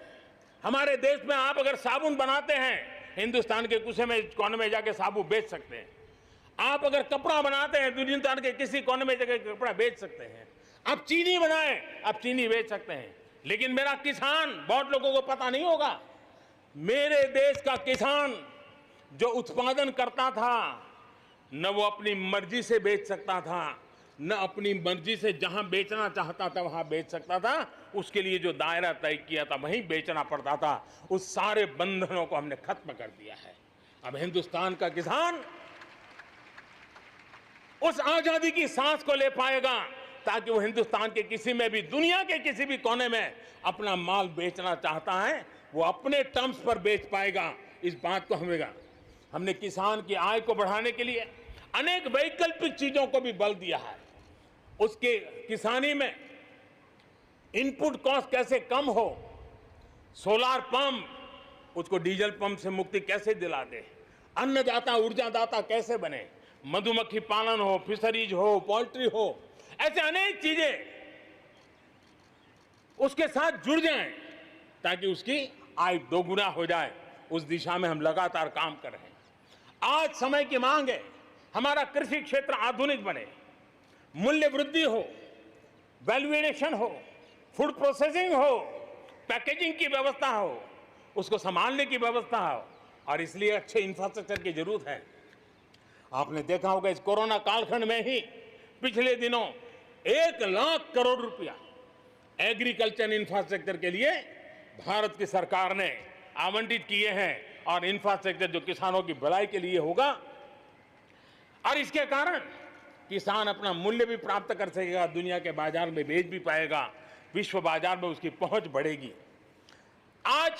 हमारे देश में आप अगर साबुन बनाते हैं, हिंदुस्तान के कोने में जाके साबुन बेच सकते हैं। आप अगर कपड़ा बनाते हैं, हिंदुस्तान के किसी कोने में जाके कपड़ा बेच सकते हैं। आप चीनी बनाएं, आप चीनी बेच सकते हैं। लेकिन मेरा किसान, बहुत लोगों को पता नहीं होगा, मेरे देश का किसान जो उत्पादन करता था, न वो अपनी मर्जी से बेच सकता था, न अपनी मर्जी से जहां बेचना चाहता था वहां बेच सकता था। उसके लिए जो दायरा तय किया था वहीं बेचना पड़ता था। उस सारे बंधनों को हमने खत्म कर दिया है। अब हिंदुस्तान का किसान उस आजादी की सांस को ले पाएगा, ताकि वो हिंदुस्तान के किसी में भी, दुनिया के किसी भी कोने में अपना माल बेचना चाहता है, वो अपने टर्म्स पर बेच पाएगा। इस बात को हमने किसान की आय को बढ़ाने के लिए अनेक वैकल्पिक चीजों को भी बल दिया है। उसके किसानी में इनपुट कॉस्ट कैसे कम हो, सोलार पंप, उसको डीजल पंप से मुक्ति कैसे दिला दे, अन्नदाता ऊर्जादाता कैसे बने, मधुमक्खी पालन हो, फिशरीज हो, पोल्ट्री हो, ऐसे अनेक चीजें उसके साथ जुड़ जाएं, ताकि उसकी आय दोगुना हो जाए। उस दिशा में हम लगातार काम कर रहे हैं। आज समय की मांग है, हमारा कृषि क्षेत्र आधुनिक बने, मूल्य वृद्धि हो, वैल्यू एडिशन हो, फूड प्रोसेसिंग हो, पैकेजिंग की व्यवस्था हो, उसको संभालने की व्यवस्था हो, और इसलिए अच्छे इंफ्रास्ट्रक्चर की जरूरत है। आपने देखा होगा, इस कोरोना कालखंड में ही पिछले दिनों 1 लाख करोड़ रुपया एग्रीकल्चर इंफ्रास्ट्रक्चर के लिए भारत की सरकार ने आवंटित किए हैं और इंफ्रास्ट्रक्चर जो किसानों की भलाई के लिए होगा और इसके कारण किसान अपना मूल्य भी प्राप्त कर सकेगा, दुनिया के बाजार में बेच भी पाएगा, विश्व बाजार में उसकी पहुंच बढ़ेगी। आज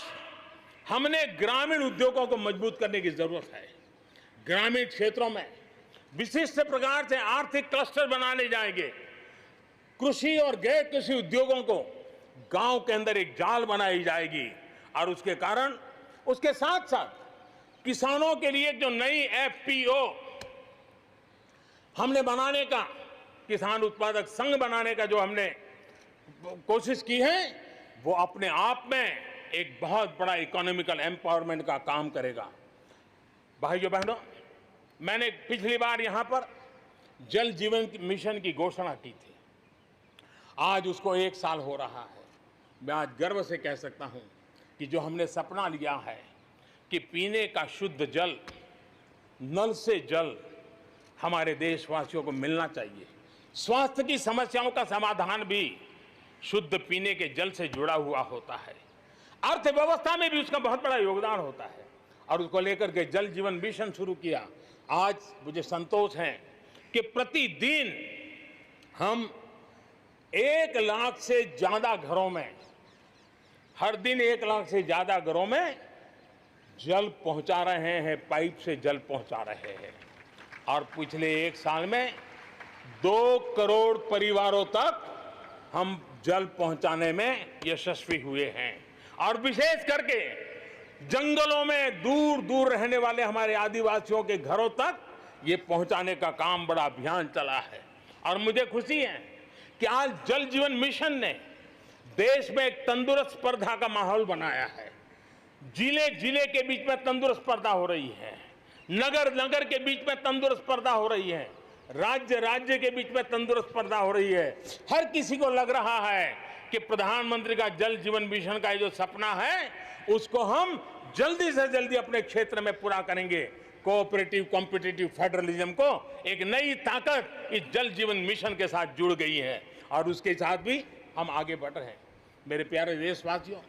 हमने ग्रामीण उद्योगों को मजबूत करने की जरूरत है। ग्रामीण क्षेत्रों में विशिष्ट प्रकार से आर्थिक क्लस्टर बनाने जाएंगे। कृषि और गैर कृषि उद्योगों को गांव के अंदर एक जाल बनाई जाएगी और उसके कारण उसके साथ साथ किसानों के लिए जो नई एफपीओ हमने बनाने का, किसान उत्पादक संघ बनाने का जो हमने कोशिश की है, वो अपने आप में एक बहुत बड़ा इकोनॉमिकल एम्पावरमेंट का काम करेगा। भाइयों बहनों, मैंने पिछली बार यहां पर जल जीवन मिशन की घोषणा की थी। आज उसको 1 साल हो रहा है। मैं आज गर्व से कह सकता हूं कि जो हमने सपना लिया है कि पीने का शुद्ध जल, नल से जल हमारे देशवासियों को मिलना चाहिए। स्वास्थ्य की समस्याओं का समाधान भी शुद्ध पीने के जल से जुड़ा हुआ होता है। अर्थव्यवस्था में भी उसका बहुत बड़ा योगदान होता है और उसको लेकर के जल जीवन मिशन शुरू किया। आज मुझे संतोष है कि प्रतिदिन हम 1 लाख से ज्यादा घरों में, हर दिन 1 लाख से ज्यादा घरों में जल पहुंचा रहे हैं, पाइप से जल पहुंचा रहे हैं और पिछले 1 साल में 2 करोड़ परिवारों तक हम जल पहुंचाने में यशस्वी हुए हैं। और विशेष करके जंगलों में दूर दूर रहने वाले हमारे आदिवासियों के घरों तक ये पहुंचाने का काम, बड़ा अभियान चला है। और मुझे खुशी है कि आज जल जीवन मिशन ने देश में एक तंदुरुस्त स्पर्धा का माहौल बनाया है। जिले जिले के बीच में तंदुरुस्त स्पर्धा हो रही है, नगर नगर के बीच में तंदुरुस्त स्पर्धा हो रही है, राज्य राज्य के बीच में तंदुरुस्त स्पर्धा हो रही है। हर किसी को लग रहा है कि प्रधानमंत्री का जल जीवन मिशन का जो सपना है उसको हम जल्दी से जल्दी अपने क्षेत्र में पूरा करेंगे। कोऑपरेटिव कॉम्पिटिटिव फेडरलिज्म को एक नई ताकत इस जल जीवन मिशन के साथ जुड़ गई है और उसके साथ भी हम आगे बढ़ रहे हैं। मेरे प्यारे देशवासियों,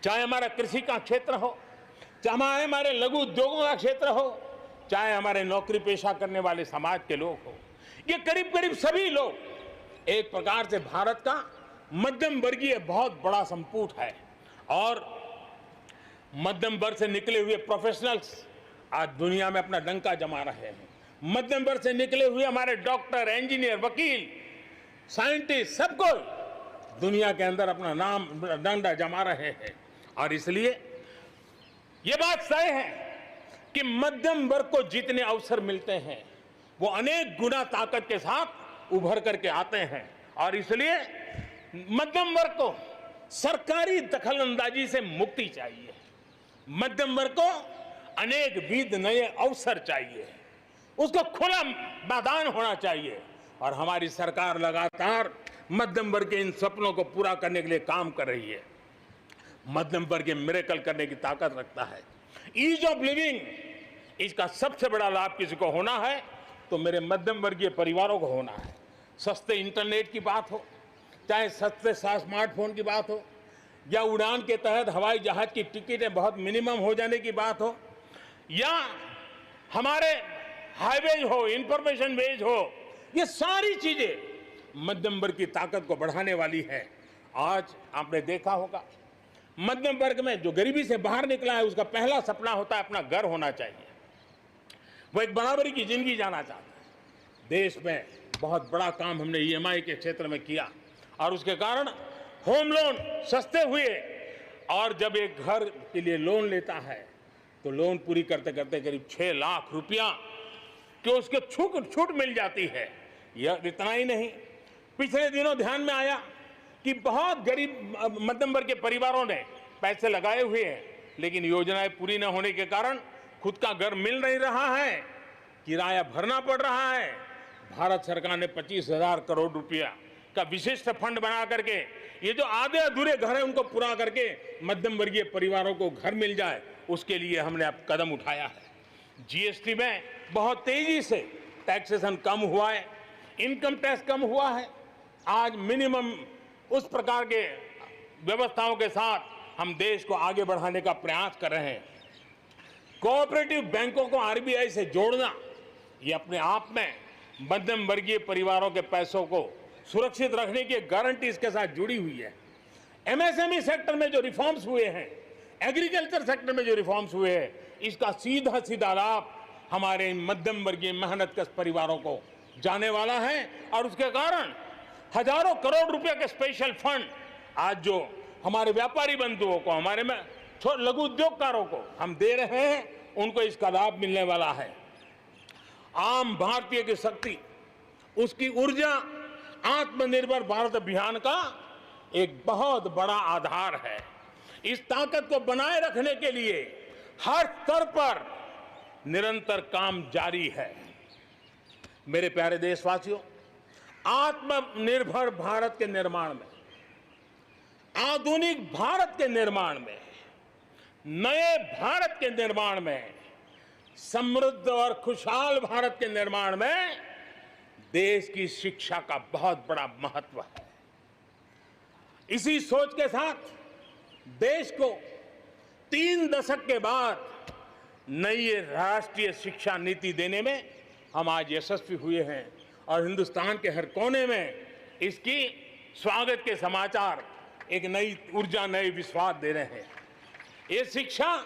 चाहे हमारा कृषि का क्षेत्र हो, चाहे हमारे लघु उद्योगों का क्षेत्र हो, चाहे हमारे नौकरी पेशा करने वाले समाज के लोग हो, ये करीब करीब सभी लोग एक प्रकार से भारत का मध्यम वर्गीय बहुत बड़ा संपुट है। और मध्यम वर्ग से निकले हुए प्रोफेशनल्स आज दुनिया में अपना डंका जमा रहे हैं। मध्यम वर्ग से निकले हुए हमारे डॉक्टर, इंजीनियर, वकील, साइंटिस्ट, सब कोई दुनिया के अंदर अपना नाम डंडा जमा रहे हैं। और इसलिए ये बात तय है कि मध्यम वर्ग को जितने अवसर मिलते हैं वो अनेक गुना ताकत के साथ उभर करके आते हैं। और इसलिए मध्यम वर्ग को सरकारी दखलंदाजी से मुक्ति चाहिए। मध्यम वर्ग को अनेक विध नए अवसर चाहिए, उसको खुला मैदान होना चाहिए। और हमारी सरकार लगातार मध्यम वर्ग के इन सपनों को पूरा करने के लिए काम कर रही है। मध्यम वर्ग मिरेकल करने की ताकत रखता है। ईज ऑफ लिविंग, इसका सबसे बड़ा लाभ किसी को होना है तो मेरे मध्यम वर्गीय परिवारों को होना है। सस्ते इंटरनेट की बात हो, चाहे सस्ते स्मार्टफोन की बात हो, या उड़ान के तहत हवाई जहाज की टिकटें बहुत मिनिमम हो जाने की बात हो, या हमारे हाईवेज हो, इंफॉर्मेशन वेज हो, ये सारी चीजें मध्यम वर्ग की ताकत को बढ़ाने वाली है। आज आपने देखा होगा मध्यम वर्ग में जो गरीबी से बाहर निकला है उसका पहला सपना होता है अपना घर होना चाहिए। वो एक बराबरी की जिंदगी जाना चाहता है। देश में बहुत बड़ा काम हमने ईएमआई के क्षेत्र में किया और उसके कारण होम लोन सस्ते हुए। और जब एक घर के लिए लोन लेता है तो लोन पूरी करते करते करीब 6 लाख रुपया कि उसको छूट मिल जाती है। यह इतना ही नहीं, पिछले दिनों ध्यान में आया कि बहुत गरीब मध्यम वर्ग के परिवारों ने पैसे लगाए हुए हैं लेकिन योजनाएं पूरी न होने के कारण खुद का घर मिल नहीं रहा है, किराया भरना पड़ रहा है। भारत सरकार ने 25,000 करोड़ रुपया का विशिष्ट फंड बना करके ये जो आधे अधूरे घर हैं उनको पूरा करके मध्यम वर्गीय परिवारों को घर मिल जाए, उसके लिए हमने अब कदम उठाया है। जीएसटी में बहुत तेजी से टैक्सेशन कम हुआ है। इनकम टैक्स कम हुआ है। आज मिनिमम उस प्रकार के व्यवस्थाओं के साथ हम देश को आगे बढ़ाने का प्रयास कर रहे हैं। कोऑपरेटिव बैंकों को आरबीआई से जोड़ना, ये अपने आप में मध्यम वर्गीय परिवारों के पैसों को सुरक्षित रखने की गारंटी इसके साथ जुड़ी हुई है। एमएसएमई सेक्टर में जो रिफॉर्म्स हुए हैं, एग्रीकल्चर सेक्टर में जो रिफॉर्म्स हुए हैं, इसका सीधा सीधा लाभ हमारे मध्यम वर्गीय मेहनतकश परिवारों को जाने वाला है। और उसके कारण हजारों करोड़ रुपए के स्पेशल फंड आज जो हमारे व्यापारी बंधुओं को, हमारे में लघु उद्योगकारों को हम दे रहे हैं, उनको इसका लाभ मिलने वाला है। आम भारतीय की शक्ति, उसकी ऊर्जा आत्मनिर्भर भारत अभियान का एक बहुत बड़ा आधार है। इस ताकत को बनाए रखने के लिए हर स्तर पर निरंतर काम जारी है। मेरे प्यारे देशवासियों, आत्मनिर्भर भारत के निर्माण में, आधुनिक भारत के निर्माण में, नए भारत के निर्माण में, समृद्ध और खुशहाल भारत के निर्माण में देश की शिक्षा का बहुत बड़ा महत्व है। इसी सोच के साथ देश को 3 दशक के बाद नई राष्ट्रीय शिक्षा नीति देने में हम आज यशस्वी हुए हैं और हिंदुस्तान के हर कोने में इसकी स्वागत के समाचार एक नई ऊर्जा, नए विश्वास दे रहे हैं। ये शिक्षा,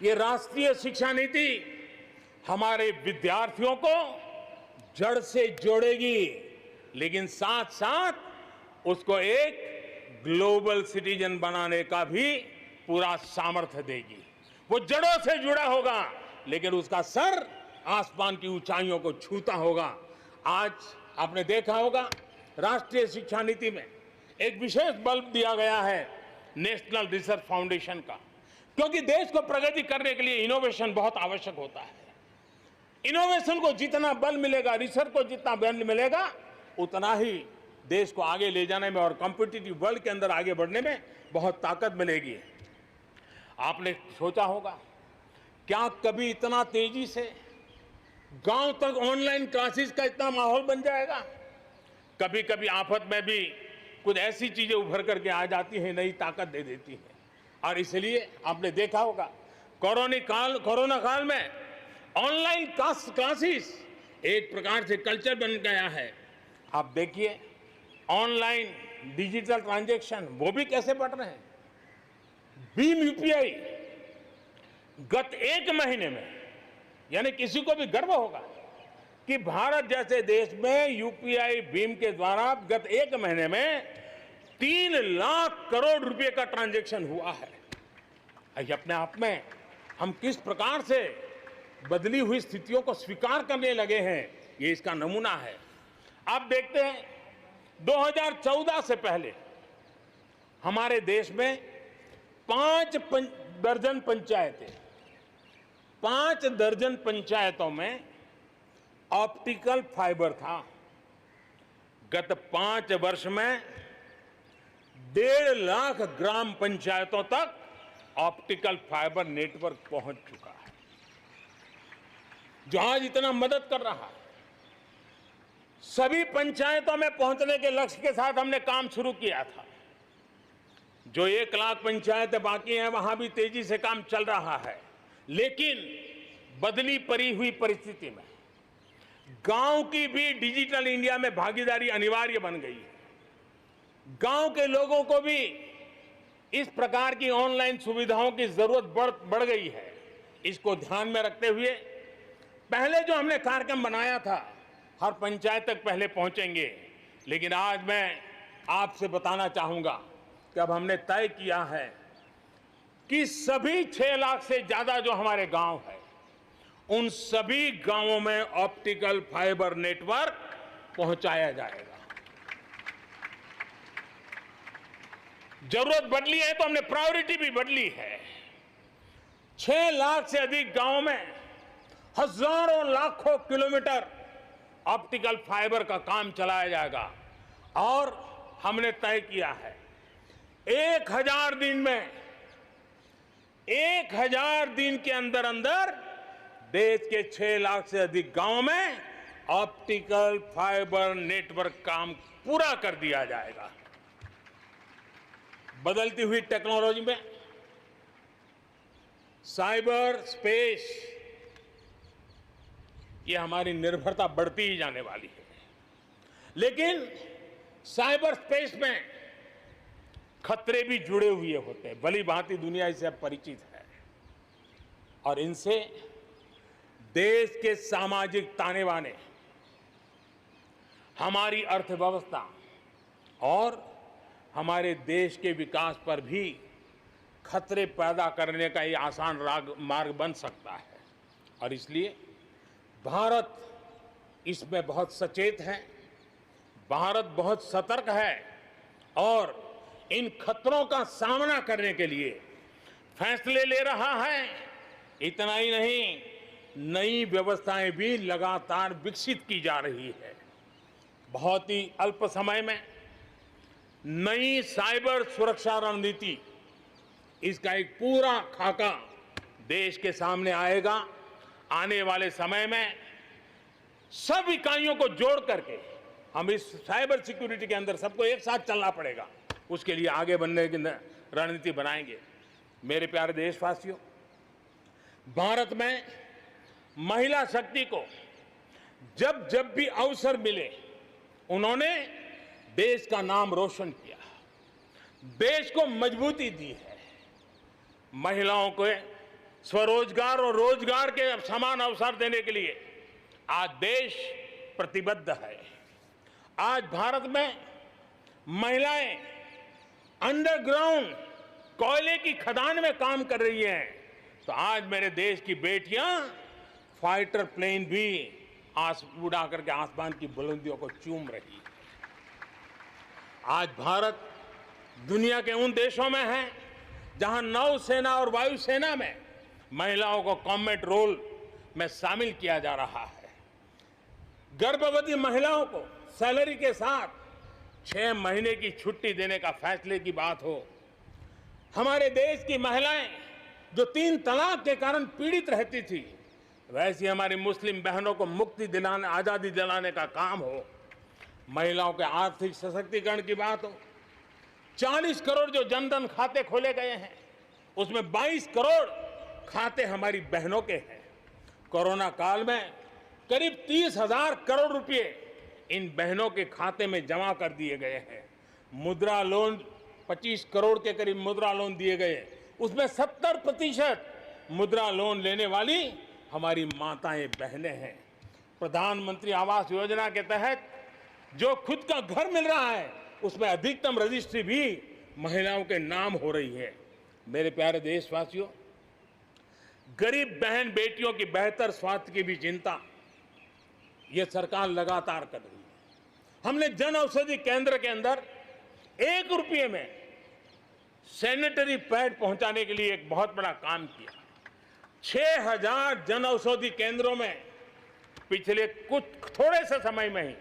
ये राष्ट्रीय शिक्षा नीति हमारे विद्यार्थियों को जड़ से जोड़ेगी, लेकिन साथ साथ उसको एक ग्लोबल सिटीजन बनाने का भी पूरा सामर्थ्य देगी। वो जड़ों से जुड़ा होगा, लेकिन उसका सर आसमान की ऊंचाइयों को छूता होगा। आज आपने देखा होगा, राष्ट्रीय शिक्षा नीति में एक विशेष बल दिया गया है नेशनल रिसर्च फाउंडेशन का, क्योंकि देश को प्रगति करने के लिए इनोवेशन बहुत आवश्यक होता है। इनोवेशन को जितना बल मिलेगा, रिसर्च को जितना बल मिलेगा, उतना ही देश को आगे ले जाने में और कॉम्पिटिटिव वर्ल्ड के अंदर आगे बढ़ने में बहुत ताकत मिलेगी। आपने सोचा होगा, क्या कभी इतना तेजी से गांव तक ऑनलाइन क्लासेस का इतना माहौल बन जाएगा? कभी कभी आफत में भी कुछ ऐसी चीजें उभर करके आ जाती हैं, नई ताकत दे देती हैं। और इसलिए आपने देखा होगा, कोरोना काल में ऑनलाइन क्लासेस एक प्रकार से कल्चर बन गया है। आप देखिए, ऑनलाइन डिजिटल ट्रांजैक्शन वो भी कैसे बढ़ रहे हैं। भीम यूपीआई गत 1 महीने में, यानी किसी को भी गर्व होगा कि भारत जैसे देश में यूपीआई भीम के द्वारा गत 1 महीने में 3 लाख करोड़ रुपए का ट्रांजैक्शन हुआ है। ये अपने आप में हम किस प्रकार से बदली हुई स्थितियों को स्वीकार करने लगे हैं, ये इसका नमूना है। आप देखते हैं, 2014 से पहले हमारे देश में 5 दर्जन पंचायतें, 5 दर्जन पंचायतों में ऑप्टिकल फाइबर था। गत 5 वर्ष में 1.5 लाख ग्राम पंचायतों तक ऑप्टिकल फाइबर नेटवर्क पहुंच चुका है, जो आज इतना मदद कर रहा है। सभी पंचायतों में पहुंचने के लक्ष्य के साथ हमने काम शुरू किया था। जो 1 लाख पंचायतें बाकी हैं, वहां भी तेजी से काम चल रहा है। लेकिन बदली पड़ी हुई परिस्थिति में गांव की भी डिजिटल इंडिया में भागीदारी अनिवार्य बन गई है। गांव के लोगों को भी इस प्रकार की ऑनलाइन सुविधाओं की जरूरत बढ़ गई है। इसको ध्यान में रखते हुए पहले जो हमने कार्यक्रम बनाया था, हर पंचायत तक पहले पहुंचेंगे, लेकिन आज मैं आपसे बताना चाहूंगा कि अब हमने तय किया है कि सभी 6 लाख से ज्यादा जो हमारे गांव है, उन सभी गांवों में ऑप्टिकल फाइबर नेटवर्क पहुंचाया जाएगा। जरूरत बदली है तो हमने प्रायोरिटी भी बदली है। 6 लाख से अधिक गांवों में हजारों लाखों किलोमीटर ऑप्टिकल फाइबर का काम चलाया जाएगा। और हमने तय किया है 1000 दिन में, 1000 दिन के अंदर अंदर देश के 6 लाख से अधिक गांवों में ऑप्टिकल फाइबर नेटवर्क काम पूरा कर दिया जाएगा। बदलती हुई टेक्नोलॉजी में साइबर स्पेस, ये हमारी निर्भरता बढ़ती ही जाने वाली है। लेकिन साइबर स्पेस में खतरे भी जुड़े हुए होते हैं, भली भांति दुनिया इससे अब परिचित है, और इनसे देश के सामाजिक ताने बाने, हमारी अर्थव्यवस्था और हमारे देश के विकास पर भी खतरे पैदा करने का ये आसान मार्ग बन सकता है। और इसलिए भारत इसमें बहुत सचेत है, भारत बहुत सतर्क है और इन खतरों का सामना करने के लिए फैसले ले रहा है। इतना ही नहीं, नई व्यवस्थाएं भी लगातार विकसित की जा रही है। बहुत ही अल्प समय में नई साइबर सुरक्षा रणनीति, इसका एक पूरा खाका देश के सामने आएगा। आने वाले समय में सब इकाइयों को जोड़ करके हम इस साइबर सिक्योरिटी के अंदर सबको एक साथ चलना पड़ेगा, उसके लिए आगे बढ़ने की रणनीति बनाएंगे। मेरे प्यारे देशवासियों, भारत में महिला शक्ति को जब जब भी अवसर मिले उन्होंने देश का नाम रोशन किया, देश को मजबूती दी है। महिलाओं को स्वरोजगार और रोजगार के समान अवसर देने के लिए आज देश प्रतिबद्ध है। आज भारत में महिलाएं अंडरग्राउंड कोयले की खदान में काम कर रही हैं, तो आज मेरे देश की बेटियां फाइटर प्लेन भी उड़ा करके आसमान की बुलंदियों को चूम रही है। आज भारत दुनिया के उन देशों में है जहां नौसेना और वायुसेना में महिलाओं को कॉम्बैट रोल में शामिल किया जा रहा है। गर्भवती महिलाओं को सैलरी के साथ 6 महीने की छुट्टी देने का फैसले की बात हो, हमारे देश की महिलाएं जो 3 तलाक के कारण पीड़ित रहती थी, वैसी हमारी मुस्लिम बहनों को मुक्ति दिलाने, आजादी दिलाने का काम हो, महिलाओं के आर्थिक सशक्तिकरण की बात हो। 40 करोड़ जो जनधन खाते खोले गए हैं, उसमें 22 करोड़ खाते हमारी बहनों के हैं। कोरोना काल में करीब 30,000 करोड़ रुपए इन बहनों के खाते में जमा कर दिए गए हैं। मुद्रा लोन 25 करोड़ के करीब मुद्रा लोन दिए गए, उसमें 70% मुद्रा लोन लेने वाली हमारी माताएं बहनें हैं। प्रधानमंत्री आवास योजना के तहत जो खुद का घर मिल रहा है, उसमें अधिकतम रजिस्ट्री भी महिलाओं के नाम हो रही है। मेरे प्यारे देशवासियों, गरीब बहन बेटियों की बेहतर स्वास्थ्य की भी चिंता यह सरकार लगातार कर रही है। हमने जन औषधि केंद्र के अंदर 1 रुपये में सैनिटरी पैड पहुंचाने के लिए एक बहुत बड़ा काम किया। 6000 जन औषधि केंद्रों में पिछले कुछ थोड़े से समय में ही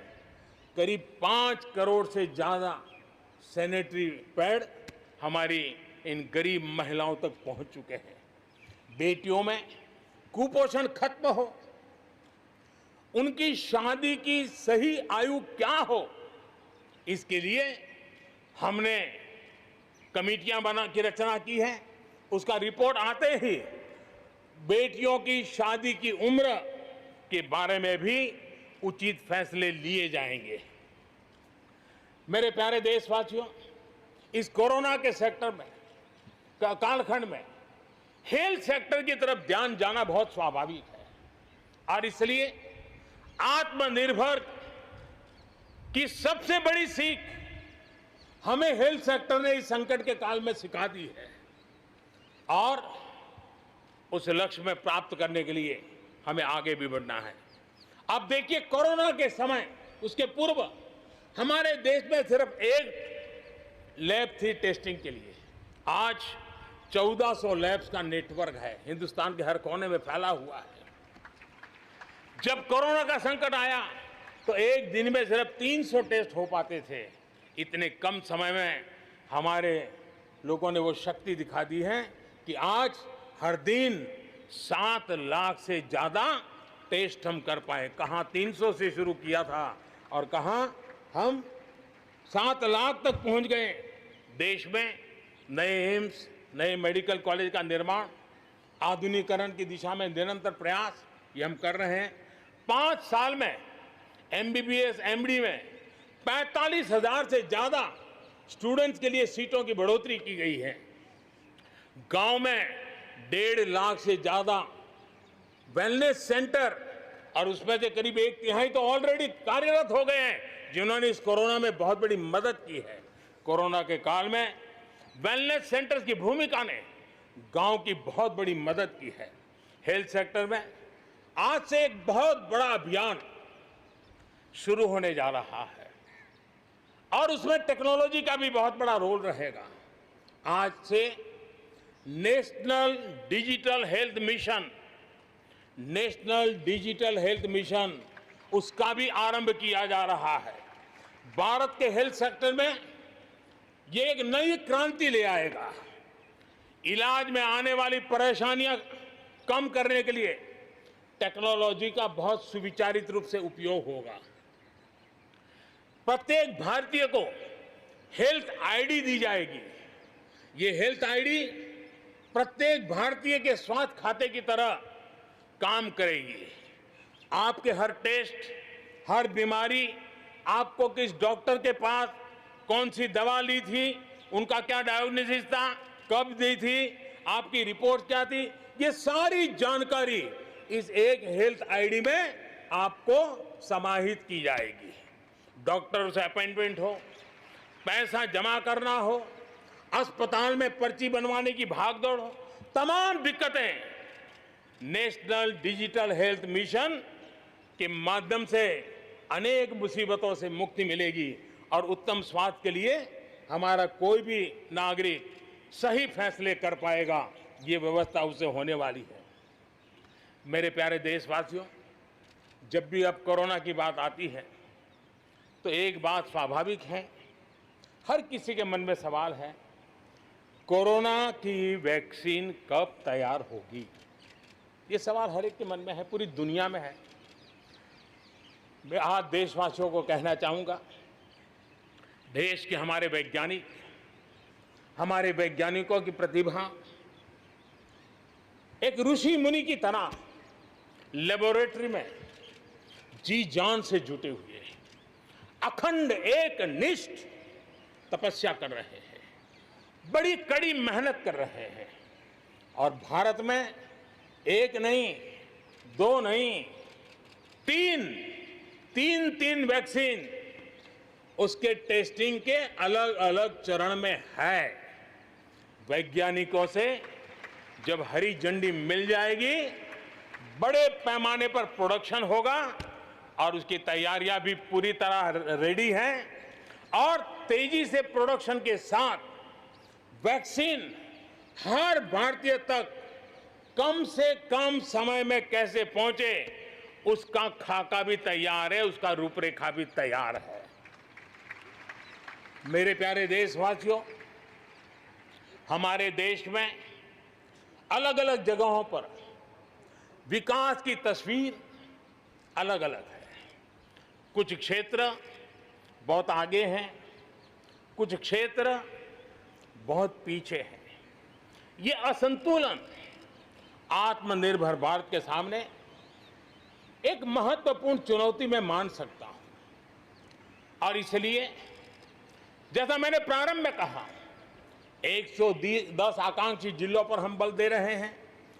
करीब 5 करोड़ से ज्यादा सैनिटरी पैड हमारी इन गरीब महिलाओं तक पहुंच चुके हैं। बेटियों में कुपोषण खत्म हो, उनकी शादी की सही आयु क्या हो, इसके लिए हमने कमेटियां बना की रचना की है। उसका रिपोर्ट आते ही बेटियों की शादी की उम्र के बारे में भी उचित फैसले लिए जाएंगे। मेरे प्यारे देशवासियों, इस कोरोना के सेक्टर में कालखंड में हेल्थ सेक्टर की तरफ ध्यान जाना बहुत स्वाभाविक है, और इसलिए आत्मनिर्भर की सबसे बड़ी सीख हमें हेल्थ सेक्टर ने इस संकट के काल में सिखा दी है, और उस लक्ष्य में प्राप्त करने के लिए हमें आगे भी बढ़ना है। अब देखिए, कोरोना के समय, उसके पूर्व हमारे देश में सिर्फ एक लैब थी टेस्टिंग के लिए। आज 1400 लैब्स का नेटवर्क है, हिंदुस्तान के हर कोने में फैला हुआ है। जब कोरोना का संकट आया तो एक दिन में सिर्फ 300 टेस्ट हो पाते थे। इतने कम समय में हमारे लोगों ने वो शक्ति दिखा दी है कि आज हर दिन 7 लाख से ज्यादा टेस्ट हम कर पाए, कहाँ 300 से शुरू किया था और कहाँ हम 7 लाख तक पहुंच गए। देश में नए एम्स, नए मेडिकल कॉलेज का निर्माण, आधुनिकीकरण की दिशा में निरंतर प्रयास ये हम कर रहे हैं। 5 साल में MBBS, MD में 45,000 से ज़्यादा स्टूडेंट्स के लिए सीटों की बढ़ोतरी की गई है। गांव में 1.5 लाख से ज़्यादा वेलनेस सेंटर, और उसमें से करीब 1/3 तो ऑलरेडी कार्यरत हो गए हैं, जिन्होंने इस कोरोना में बहुत बड़ी मदद की है। कोरोना के काल में वेलनेस सेंटर्स की भूमिका ने गांव की बहुत बड़ी मदद की है। हेल्थ सेक्टर में आज से एक बहुत बड़ा अभियान शुरू होने जा रहा है और उसमें टेक्नोलॉजी का भी बहुत बड़ा रोल रहेगा। आज से नेशनल डिजिटल हेल्थ मिशन उसका भी आरंभ किया जा रहा है। भारत के हेल्थ सेक्टर में ये एक नई क्रांति ले आएगा। इलाज में आने वाली परेशानियां कम करने के लिए टेक्नोलॉजी का बहुत सुविचारित रूप से उपयोग होगा। प्रत्येक भारतीय को हेल्थ आईडी दी जाएगी। ये हेल्थ आईडी प्रत्येक भारतीय के स्वास्थ्य खाते की तरह काम करेगी। आपके हर टेस्ट, हर बीमारी, आपको किस डॉक्टर के पास कौन सी दवा ली थी, उनका क्या डायग्नोसिस था, कब दी थी, आपकी रिपोर्ट क्या थी, ये सारी जानकारी इस एक हेल्थ आईडी में आपको समाहित की जाएगी। डॉक्टर से अपॉइंटमेंट हो, पैसा जमा करना हो, अस्पताल में पर्ची बनवाने की भागदौड़ हो, तमाम दिक्कतें नेशनल डिजिटल हेल्थ मिशन के माध्यम से अनेक मुसीबतों से मुक्ति मिलेगी और उत्तम स्वास्थ्य के लिए हमारा कोई भी नागरिक सही फैसले कर पाएगा। ये व्यवस्था उसे होने वाली है। मेरे प्यारे देशवासियों, जब भी अब कोरोना की बात आती है तो एक बात स्वाभाविक है, हर किसी के मन में सवाल है, कोरोना की वैक्सीन कब तैयार होगी? ये सवाल हर एक के मन में है, पूरी दुनिया में है। मैं आज देशवासियों को कहना चाहूंगा, देश के हमारे वैज्ञानिकों की प्रतिभा एक ऋषि मुनि की तरह लेबोरेटरी में जी जान से जुटे हुए हैं, अखंड एक निष्ठ तपस्या कर रहे हैं, बड़ी कड़ी मेहनत कर रहे हैं और भारत में एक नहीं, दो नहीं, तीन वैक्सीन उसके टेस्टिंग के अलग अलग चरण में है। वैज्ञानिकों से जब हरी झंडी मिल जाएगी, बड़े पैमाने पर प्रोडक्शन होगा और उसकी तैयारियां भी पूरी तरह रेडी हैं और तेजी से प्रोडक्शन के साथ वैक्सीन हर भारतीय तक कम से कम समय में कैसे पहुंचे, उसका खाका भी तैयार है, उसका रूपरेखा भी तैयार है। मेरे प्यारे देशवासियों, हमारे देश में अलग अलग जगहों पर विकास की तस्वीर अलग अलग है। कुछ क्षेत्र बहुत आगे हैं, कुछ क्षेत्र बहुत पीछे हैं। ये असंतुलन आत्मनिर्भर भारत के सामने एक महत्वपूर्ण चुनौती मैं मान सकता हूं और इसलिए जैसा मैंने प्रारंभ में कहा, 110 आकांक्षी जिलों पर हम बल दे रहे हैं,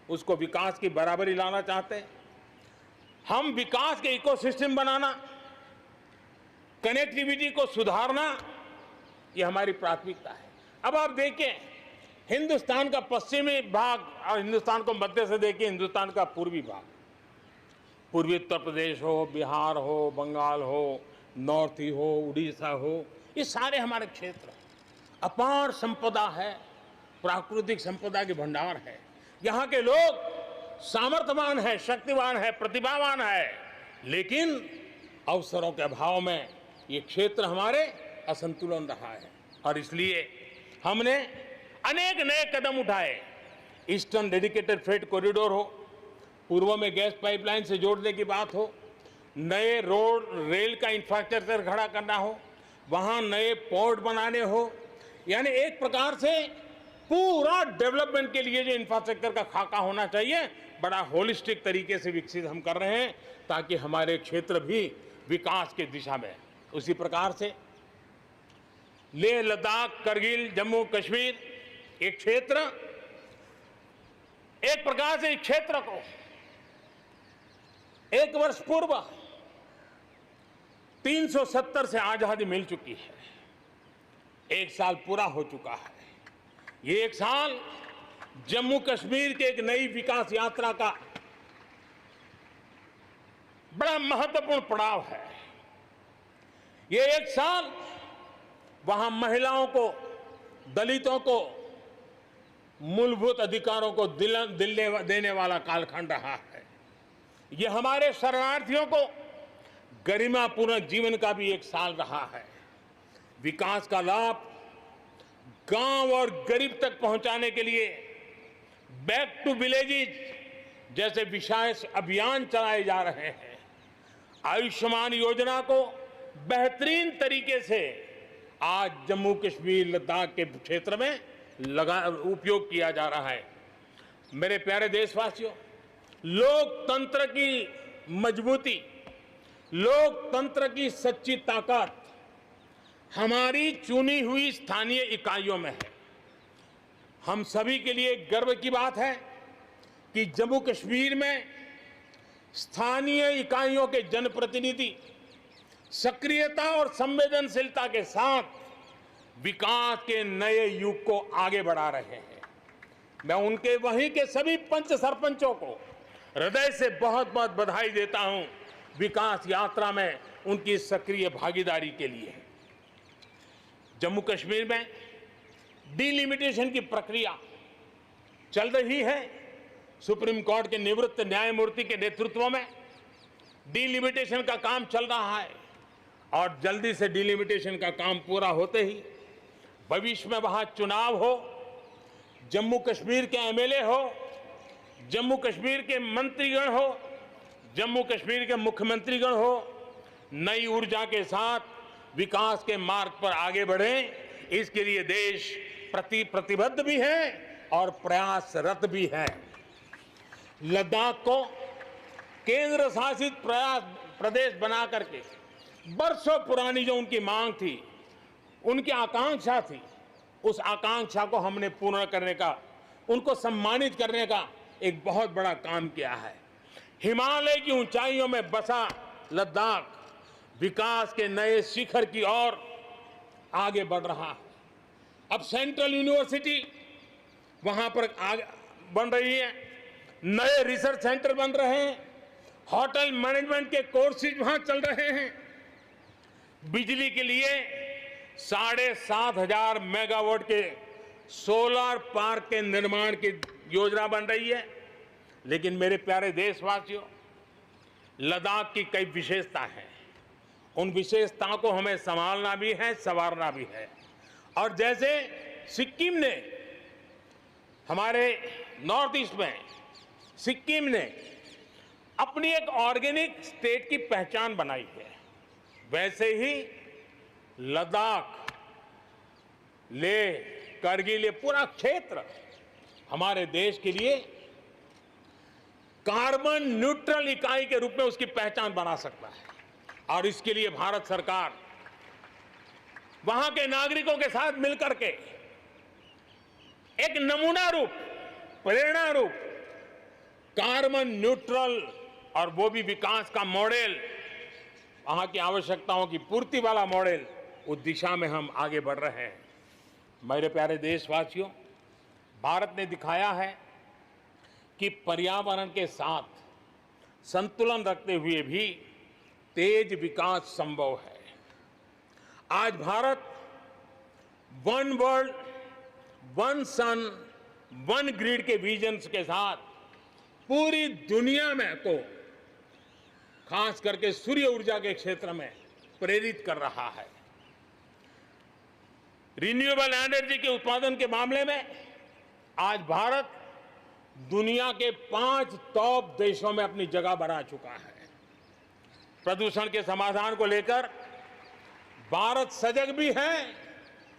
उसको विकास की बराबरी लाना चाहते हैं। हम विकास के इकोसिस्टम बनाना, कनेक्टिविटी को सुधारना, ये हमारी प्राथमिकता है। अब आप देखें, हिंदुस्तान का पश्चिमी भाग और हिंदुस्तान को मध्य से देखिए, हिंदुस्तान का पूर्वी भाग, पूर्वी उत्तर प्रदेश हो, बिहार हो, बंगाल हो, नॉर्थ ही हो, उड़ीसा हो, ये सारे हमारे क्षेत्र अपार संपदा है, प्राकृतिक संपदा के भंडार है। यहाँ के लोग सामर्थ्यवान है, शक्तिवान है, प्रतिभावान है, लेकिन अवसरों के अभाव में ये क्षेत्र हमारे असंतुलन रहा है और इसलिए हमने अनेक नए कदम उठाए। ईस्टर्न डेडिकेटेड फ्रेट कॉरिडोर हो, पूर्व में गैस पाइपलाइन से जोड़ने की बात हो, नए रोड रेल का इंफ्रास्ट्रक्चर खड़ा करना हो, वहां नए पोर्ट बनाने हो, यानी एक प्रकार से पूरा डेवलपमेंट के लिए जो इंफ्रास्ट्रक्चर का खाका होना चाहिए, बड़ा होलिस्टिक तरीके से विकसित हम कर रहे हैं ताकि हमारे क्षेत्र भी विकास की दिशा में। उसी प्रकार से लेह लद्दाख करगिल जम्मू कश्मीर एक क्षेत्र, एक प्रकार से इस क्षेत्र को 1 वर्ष पूर्व 370 से आजादी मिल चुकी है, 1 साल पूरा हो चुका है। ये 1 साल जम्मू कश्मीर के एक नई विकास यात्रा का बड़ा महत्वपूर्ण पड़ाव है। ये 1 साल वहां महिलाओं को, दलितों को मूलभूत अधिकारों को देने वाला कालखंड रहा है। ये हमारे शरणार्थियों को गरिमापूर्ण जीवन का भी 1 साल रहा है। विकास का लाभ गांव और गरीब तक पहुंचाने के लिए बैक टू विलेजेस जैसे विशेष अभियान चलाए जा रहे हैं। आयुष्मान योजना को बेहतरीन तरीके से आज जम्मू कश्मीर लद्दाख के क्षेत्र में उपयोग किया जा रहा है। मेरे प्यारे देशवासियों, लोकतंत्र की मजबूती, लोकतंत्र की सच्ची ताकत हमारी चुनी हुई स्थानीय इकाइयों में है। हम सभी के लिए गर्व की बात है कि जम्मू कश्मीर में स्थानीय इकाइयों के जनप्रतिनिधि सक्रियता और संवेदनशीलता के साथ विकास के नए युग को आगे बढ़ा रहे हैं। मैं उनके वहीं के सभी पंच सरपंचों को हृदय से बहुत बहुत बधाई देता हूं विकास यात्रा में उनकी सक्रिय भागीदारी के लिए। जम्मू कश्मीर में डिलिमिटेशन की प्रक्रिया चल रही है। सुप्रीम कोर्ट के निवृत्त न्यायमूर्ति के नेतृत्व में डिलिमिटेशन का काम चल रहा है और जल्दी से डिलिमिटेशन का काम पूरा होते ही भविष्य में वहां चुनाव हो, जम्मू कश्मीर के एमएलए हो, जम्मू कश्मीर के मंत्रीगण हो, जम्मू कश्मीर के मुख्यमंत्रीगण हो, नई ऊर्जा के साथ विकास के मार्ग पर आगे बढ़े। इसके लिए देश प्रतिबद्ध भी है और प्रयासरत भी है। लद्दाख को केंद्र शासित प्रदेश बना करके बरसों पुरानी जो उनकी मांग थी, उनकी आकांक्षा थी, उस आकांक्षा को हमने पूर्ण करने का, उनको सम्मानित करने का एक बहुत बड़ा काम किया है। हिमालय की ऊंचाइयों में बसा लद्दाख विकास के नए शिखर की ओर आगे बढ़ रहा है। अब सेंट्रल यूनिवर्सिटी वहां पर बन रही है, नए रिसर्च सेंटर बन रहे हैं, होटल मैनेजमेंट के कोर्सेज वहां चल रहे हैं। बिजली के लिए 7,500 मेगावाट के सोलर पार्क के निर्माण की योजना बन रही है। लेकिन मेरे प्यारे देशवासियों, लद्दाख की कई विशेषता हैं। उन विशेषताओं को हमें संभालना भी है, संवारना भी है। और जैसे सिक्किम ने, हमारे नॉर्थ ईस्ट में सिक्किम ने अपनी एक ऑर्गेनिक स्टेट की पहचान बनाई है, वैसे ही लद्दाख, लेह, करगिल, ये पूरा क्षेत्र हमारे देश के लिए कार्बन न्यूट्रल इकाई के रूप में उसकी पहचान बना सकता है। और इसके लिए भारत सरकार वहां के नागरिकों के साथ मिलकर के एक नमूना रूप, प्रेरणा रूप कार्बन न्यूट्रल और वो भी विकास का मॉडल, वहां की आवश्यकताओं की पूर्ति वाला मॉडल, उस दिशा में हम आगे बढ़ रहे हैं। मेरे प्यारे देशवासियों, भारत ने दिखाया है कि पर्यावरण के साथ संतुलन रखते हुए भी तेज विकास संभव है। आज भारत वन वर्ल्ड, वन सन, वन ग्रिड के विजन्स के साथ पूरी दुनिया में को खास करके सूर्य ऊर्जा के क्षेत्र में प्रेरित कर रहा है। रिन्यूएबल एनर्जी के उत्पादन के मामले में आज भारत दुनिया के 5 टॉप देशों में अपनी जगह बना चुका है। प्रदूषण के समाधान को लेकर भारत सजग भी है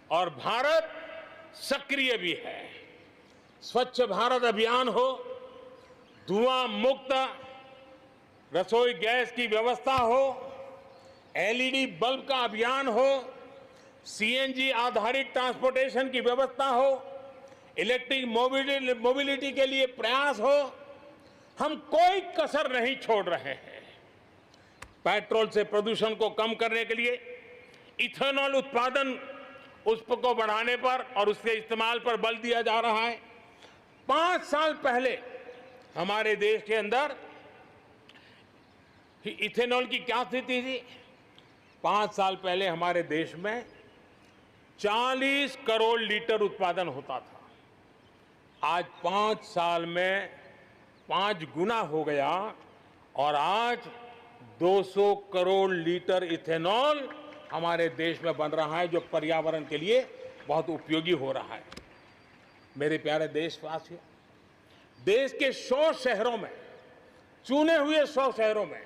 और भारत सक्रिय भी है। स्वच्छ भारत अभियान हो, धुआं मुक्त रसोई गैस की व्यवस्था हो, एलईडी बल्ब का अभियान हो, सीएनजी आधारित ट्रांसपोर्टेशन की व्यवस्था हो, इलेक्ट्रिक मोबिलिटी के लिए प्रयास हो, हम कोई कसर नहीं छोड़ रहे हैं। पेट्रोल से प्रदूषण को कम करने के लिए इथेनॉल उत्पादन उसको बढ़ाने पर और उसके इस्तेमाल पर बल दिया जा रहा है। 5 साल पहले हमारे देश के अंदर इथेनॉल की क्या स्थिति थी? 5 साल पहले हमारे देश में 40 करोड़ लीटर उत्पादन होता था। आज 5 साल में 5 गुना हो गया और आज 200 करोड़ लीटर इथेनॉल हमारे देश में बन रहा है, जो पर्यावरण के लिए बहुत उपयोगी हो रहा है। मेरे प्यारे देशवासियों, देश के 100 शहरों में, चुने हुए 100 शहरों में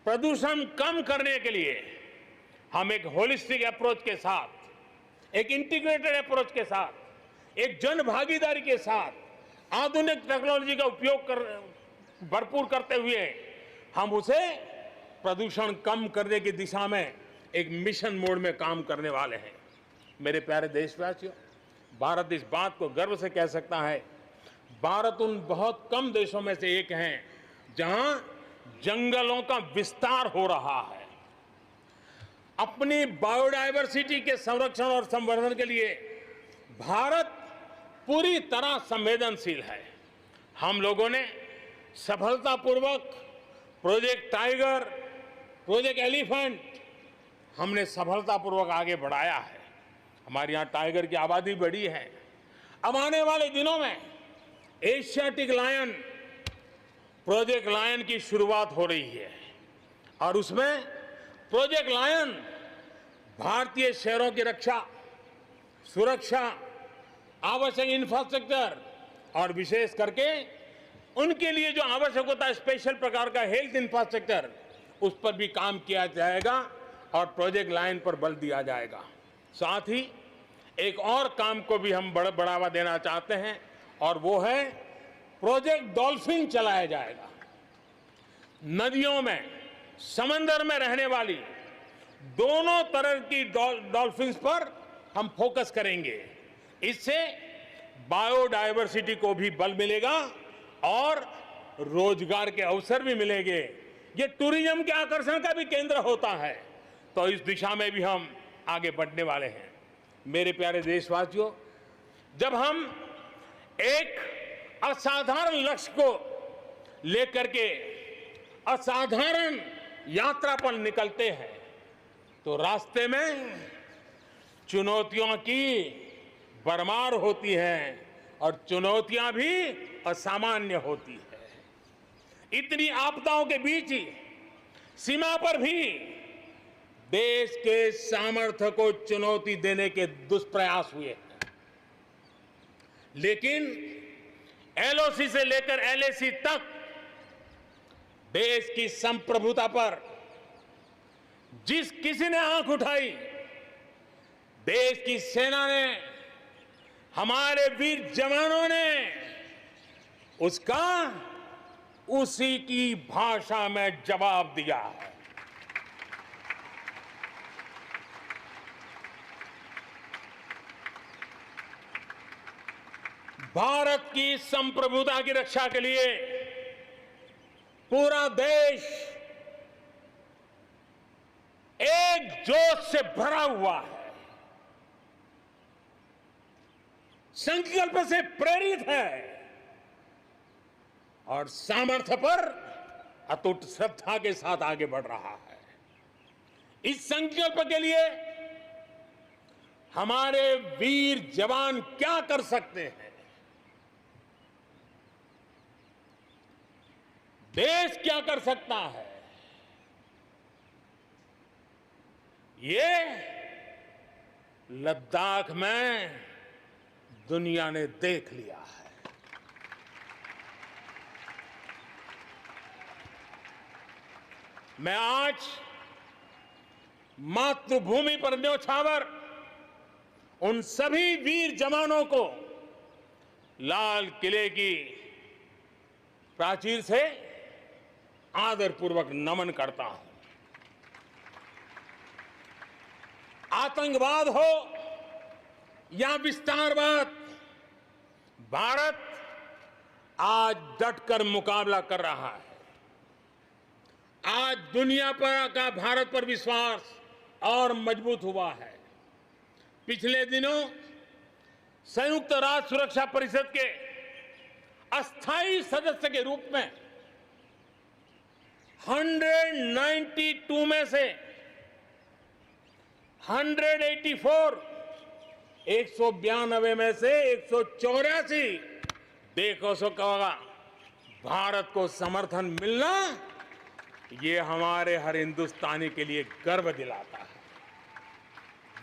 प्रदूषण कम करने के लिए हम एक होलिस्टिक अप्रोच के साथ, एक इंटीग्रेटेड अप्रोच के साथ, एक जन भागीदारी के साथ आधुनिक टेक्नोलॉजी का उपयोग भरपूर करते हुए हम उसे प्रदूषण कम करने की दिशा में एक मिशन मोड में काम करने वाले हैं। मेरे प्यारे देशवासियों, भारत इस बात को गर्व से कह सकता है, भारत उन बहुत कम देशों में से एक है जहां जंगलों का विस्तार हो रहा है। अपनी बायोडायवर्सिटी के संरक्षण और संवर्धन के लिए भारत पूरी तरह संवेदनशील है। हम लोगों ने सफलतापूर्वक प्रोजेक्ट टाइगर, प्रोजेक्ट एलिफेंट हमने सफलतापूर्वक आगे बढ़ाया है। हमारे यहाँ टाइगर की आबादी बढ़ी है। अब आने वाले दिनों में एशियाटिक लायन, प्रोजेक्ट लायन की शुरुआत हो रही है और उसमें प्रोजेक्ट लायन भारतीय शहरों की रक्षा, सुरक्षा, आवश्यक इंफ्रास्ट्रक्चर और विशेष करके उनके लिए जो आवश्यक होता है स्पेशल प्रकार का हेल्थ इंफ्रास्ट्रक्चर, उस पर भी काम किया जाएगा और प्रोजेक्ट लाइन पर बल दिया जाएगा। साथ ही एक और काम को भी हम बढ़ावा देना चाहते हैं और वो है प्रोजेक्ट डॉल्फिन चलाया जाएगा। नदियों में, समंदर में रहने वाली दोनों तरह की डॉल्फिन्स पर हम फोकस करेंगे। इससे बायोडायवर्सिटी को भी बल मिलेगा और रोजगार के अवसर भी मिलेंगे। ये टूरिज्म के आकर्षण का भी केंद्र होता है, तो इस दिशा में भी हम आगे बढ़ने वाले हैं। मेरे प्यारे देशवासियों, जब हम एक असाधारण लक्ष्य को लेकर के असाधारण यात्रा पर निकलते हैं तो रास्ते में चुनौतियों की भरमार होती है और चुनौतियां भी असामान्य होती है। इतनी आपदाओं के बीच ही सीमा पर भी देश के सामर्थ्य को चुनौती देने के दुष्प्रयास हुए हैं, लेकिन एलओसी से लेकर एलएसी तक देश की संप्रभुता पर जिस किसी ने आंख उठाई, देश की सेना ने, हमारे वीर जवानों ने उसका उसी की भाषा में जवाब दिया है। भारत की संप्रभुता की रक्षा के लिए पूरा देश एक जोश से भरा हुआ है, संकल्प से प्रेरित है और सामर्थ्य पर अटूट श्रद्धा के साथ आगे बढ़ रहा है। इस संकल्प के लिए हमारे वीर जवान क्या कर सकते हैं, देश क्या कर सकता है, ये लद्दाख में दुनिया ने देख लिया है। मैं आज मातृभूमि पर न्योछावर उन सभी वीर जवानों को लाल किले की प्राचीर से आदरपूर्वक नमन करता हूं। आतंकवाद हो या विस्तारवाद, भारत आज डटकर मुकाबला कर रहा है। आज दुनिया पर का भारत पर विश्वास और मजबूत हुआ है। पिछले दिनों संयुक्त राष्ट्र सुरक्षा परिषद के अस्थायी सदस्य के रूप में 192 में से 192 में से 184 देखो सो कहा भारत को समर्थन मिलना, ये हमारे हर हिंदुस्तानी के लिए गर्व दिलाता है।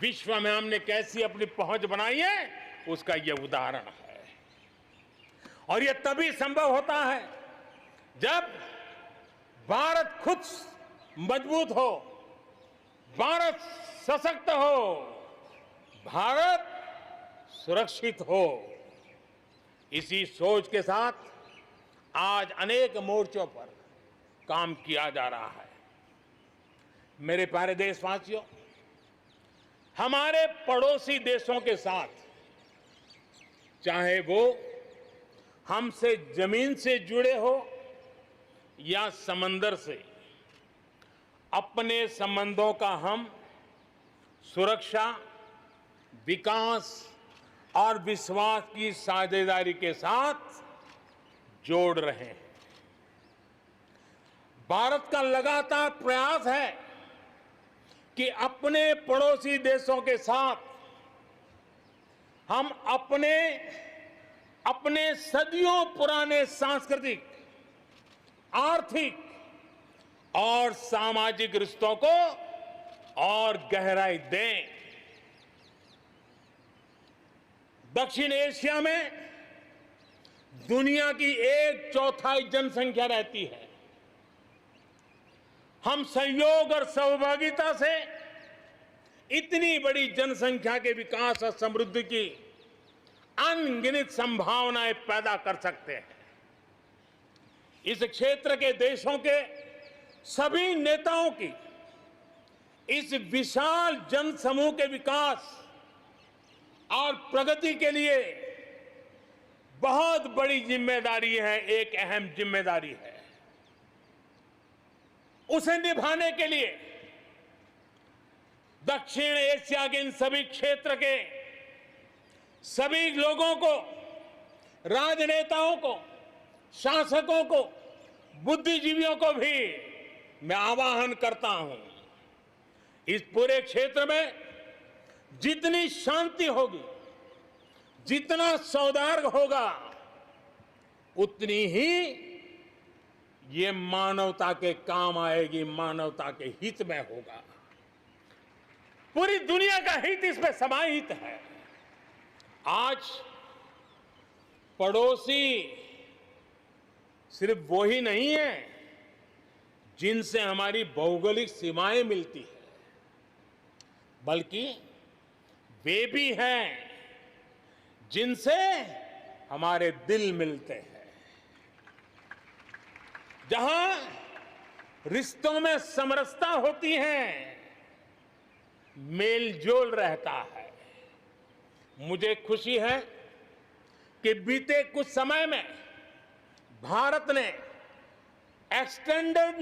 विश्व में हमने कैसी अपनी पहुंच बनाई है, उसका यह उदाहरण है। और यह तभी संभव होता है जब भारत खुद मजबूत हो, भारत सशक्त हो, भारत सुरक्षित हो। इसी सोच के साथ आज अनेक मोर्चों पर काम किया जा रहा है। मेरे प्यारे देशवासियों, हमारे पड़ोसी देशों के साथ, चाहे वो हमसे जमीन से जुड़े हो या समंदर से, अपने संबंधों का हम सुरक्षा, विकास और विश्वास की साझेदारी के साथ जोड़ रहे हैं। भारत का लगातार प्रयास है कि अपने पड़ोसी देशों के साथ हम अपने सदियों पुराने सांस्कृतिक, आर्थिक और सामाजिक रिश्तों को और गहराई दें। दक्षिण एशिया में दुनिया की 1/4 जनसंख्या रहती है। हम सहयोग और सहभागिता से इतनी बड़ी जनसंख्या के विकास और समृद्धि की अनगिनत संभावनाएं पैदा कर सकते हैं। इस क्षेत्र के देशों के सभी नेताओं की इस विशाल जनसमूह के विकास और प्रगति के लिए बहुत बड़ी जिम्मेदारी है, एक अहम जिम्मेदारी है। उसे निभाने के लिए दक्षिण एशिया के इन सभी क्षेत्र के सभी लोगों को, राजनेताओं को, शासकों को, बुद्धिजीवियों को भी मैं आह्वान करता हूं, इस पूरे क्षेत्र में जितनी शांति होगी, जितना सौहार्द होगा, उतनी ही ये मानवता के काम आएगी, मानवता के हित में होगा। पूरी दुनिया का हित इसमें समाहित है। आज पड़ोसी सिर्फ वो ही नहीं है जिनसे हमारी भौगोलिक सीमाएं मिलती है, बल्कि वे भी हैं जिनसे हमारे दिल मिलते हैं। जहां रिश्तों में समरसता होती है, मेलजोल रहता है। मुझे खुशी है कि बीते कुछ समय में भारत ने एक्सटेंडेड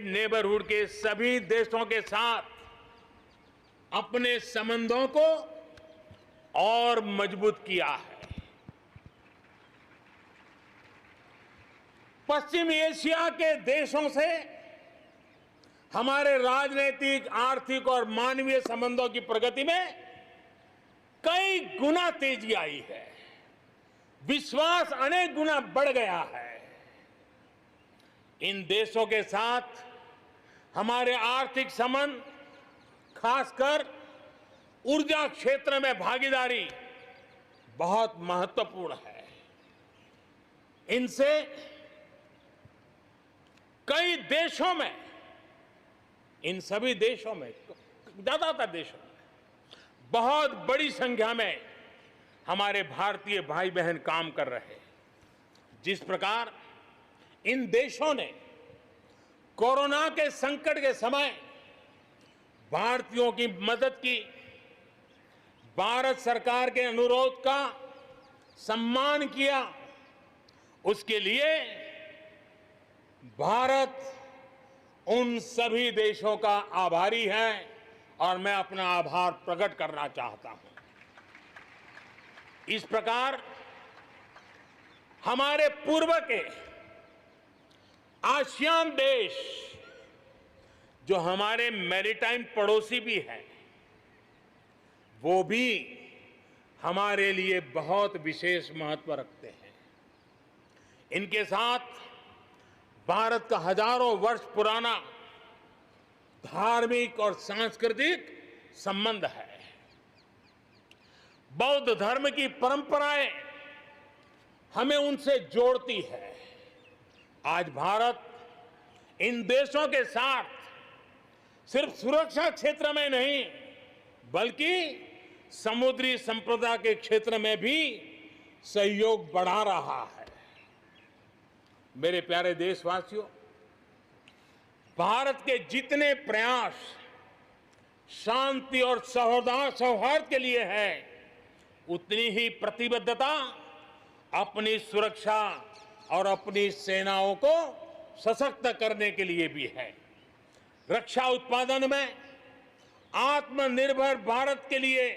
नेबरहुड के सभी देशों के साथ अपने संबंधों को और मजबूत किया है। पश्चिम एशिया के देशों से हमारे राजनीतिक, आर्थिक और मानवीय संबंधों की प्रगति में कई गुना तेजी आई है। विश्वास अनेक गुना बढ़ गया है। इन देशों के साथ हमारे आर्थिक संबंध, खासकर ऊर्जा क्षेत्र में भागीदारी बहुत महत्वपूर्ण है। इनसे कई देशों में, इन सभी देशों में, ज्यादातर देशों में बहुत बड़ी संख्या में हमारे भारतीय भाई बहन काम कर रहे हैं। जिस प्रकार इन देशों ने कोरोना के संकट के समय भारतीयों की मदद की, भारत सरकार के अनुरोध का सम्मान किया, उसके लिए भारत उन सभी देशों का आभारी है और मैं अपना आभार प्रकट करना चाहता हूं। इस प्रकार हमारे पूर्व के आसियान देश, जो हमारे मैरीटाइम पड़ोसी भी हैं, वो भी हमारे लिए बहुत विशेष महत्व रखते हैं। इनके साथ भारत का हजारों वर्ष पुराना धार्मिक और सांस्कृतिक संबंध है। बौद्ध धर्म की परंपराएं हमें उनसे जोड़ती है। आज भारत इन देशों के साथ सिर्फ सुरक्षा क्षेत्र में नहीं, बल्कि समुद्री संपदा के क्षेत्र में भी सहयोग बढ़ा रहा है। मेरे प्यारे देशवासियों, भारत के जितने प्रयास शांति और सौहार्द के लिए है, उतनी ही प्रतिबद्धता अपनी सुरक्षा और अपनी सेनाओं को सशक्त करने के लिए भी है। रक्षा उत्पादन में आत्मनिर्भर भारत के लिए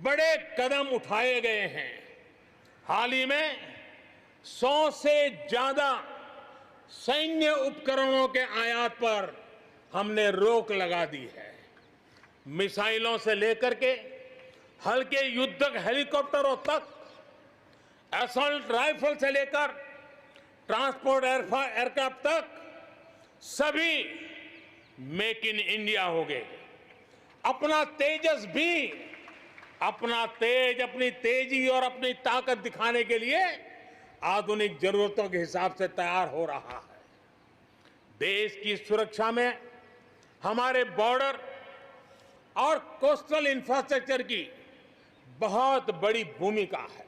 बड़े कदम उठाए गए हैं। हाल ही में 100 से ज्यादा सैन्य उपकरणों के आयात पर हमने रोक लगा दी है। मिसाइलों से लेकर के हल्के युद्धक हेलीकॉप्टरों तक, असॉल्ट राइफल से लेकर ट्रांसपोर्ट एयरक्राफ्ट तक, सभी मेक इन इंडिया हो गए। अपना तेजस भी अपनी तेजी और अपनी ताकत दिखाने के लिए आधुनिक जरूरतों के हिसाब से तैयार हो रहा है। देश की सुरक्षा में हमारे बॉर्डर और कोस्टल इंफ्रास्ट्रक्चर की बहुत बड़ी भूमिका है।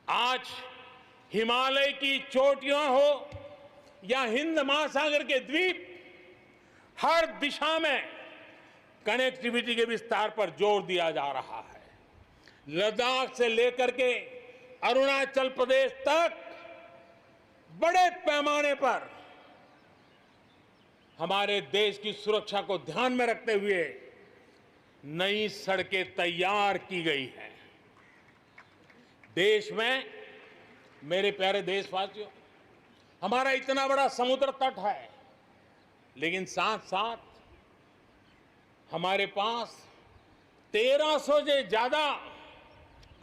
आज हिमालय की चोटियां हो या हिंद महासागर के द्वीप, हर दिशा में कनेक्टिविटी के विस्तार पर जोर दिया जा रहा है। लद्दाख से लेकर के अरुणाचल प्रदेश तक बड़े पैमाने पर हमारे देश की सुरक्षा को ध्यान में रखते हुए नई सड़कें तैयार की गई हैं। देश में, मेरे प्यारे देशवासियों, हमारा इतना बड़ा समुद्र तट है, लेकिन साथ साथ हमारे पास 1300 से ज्यादा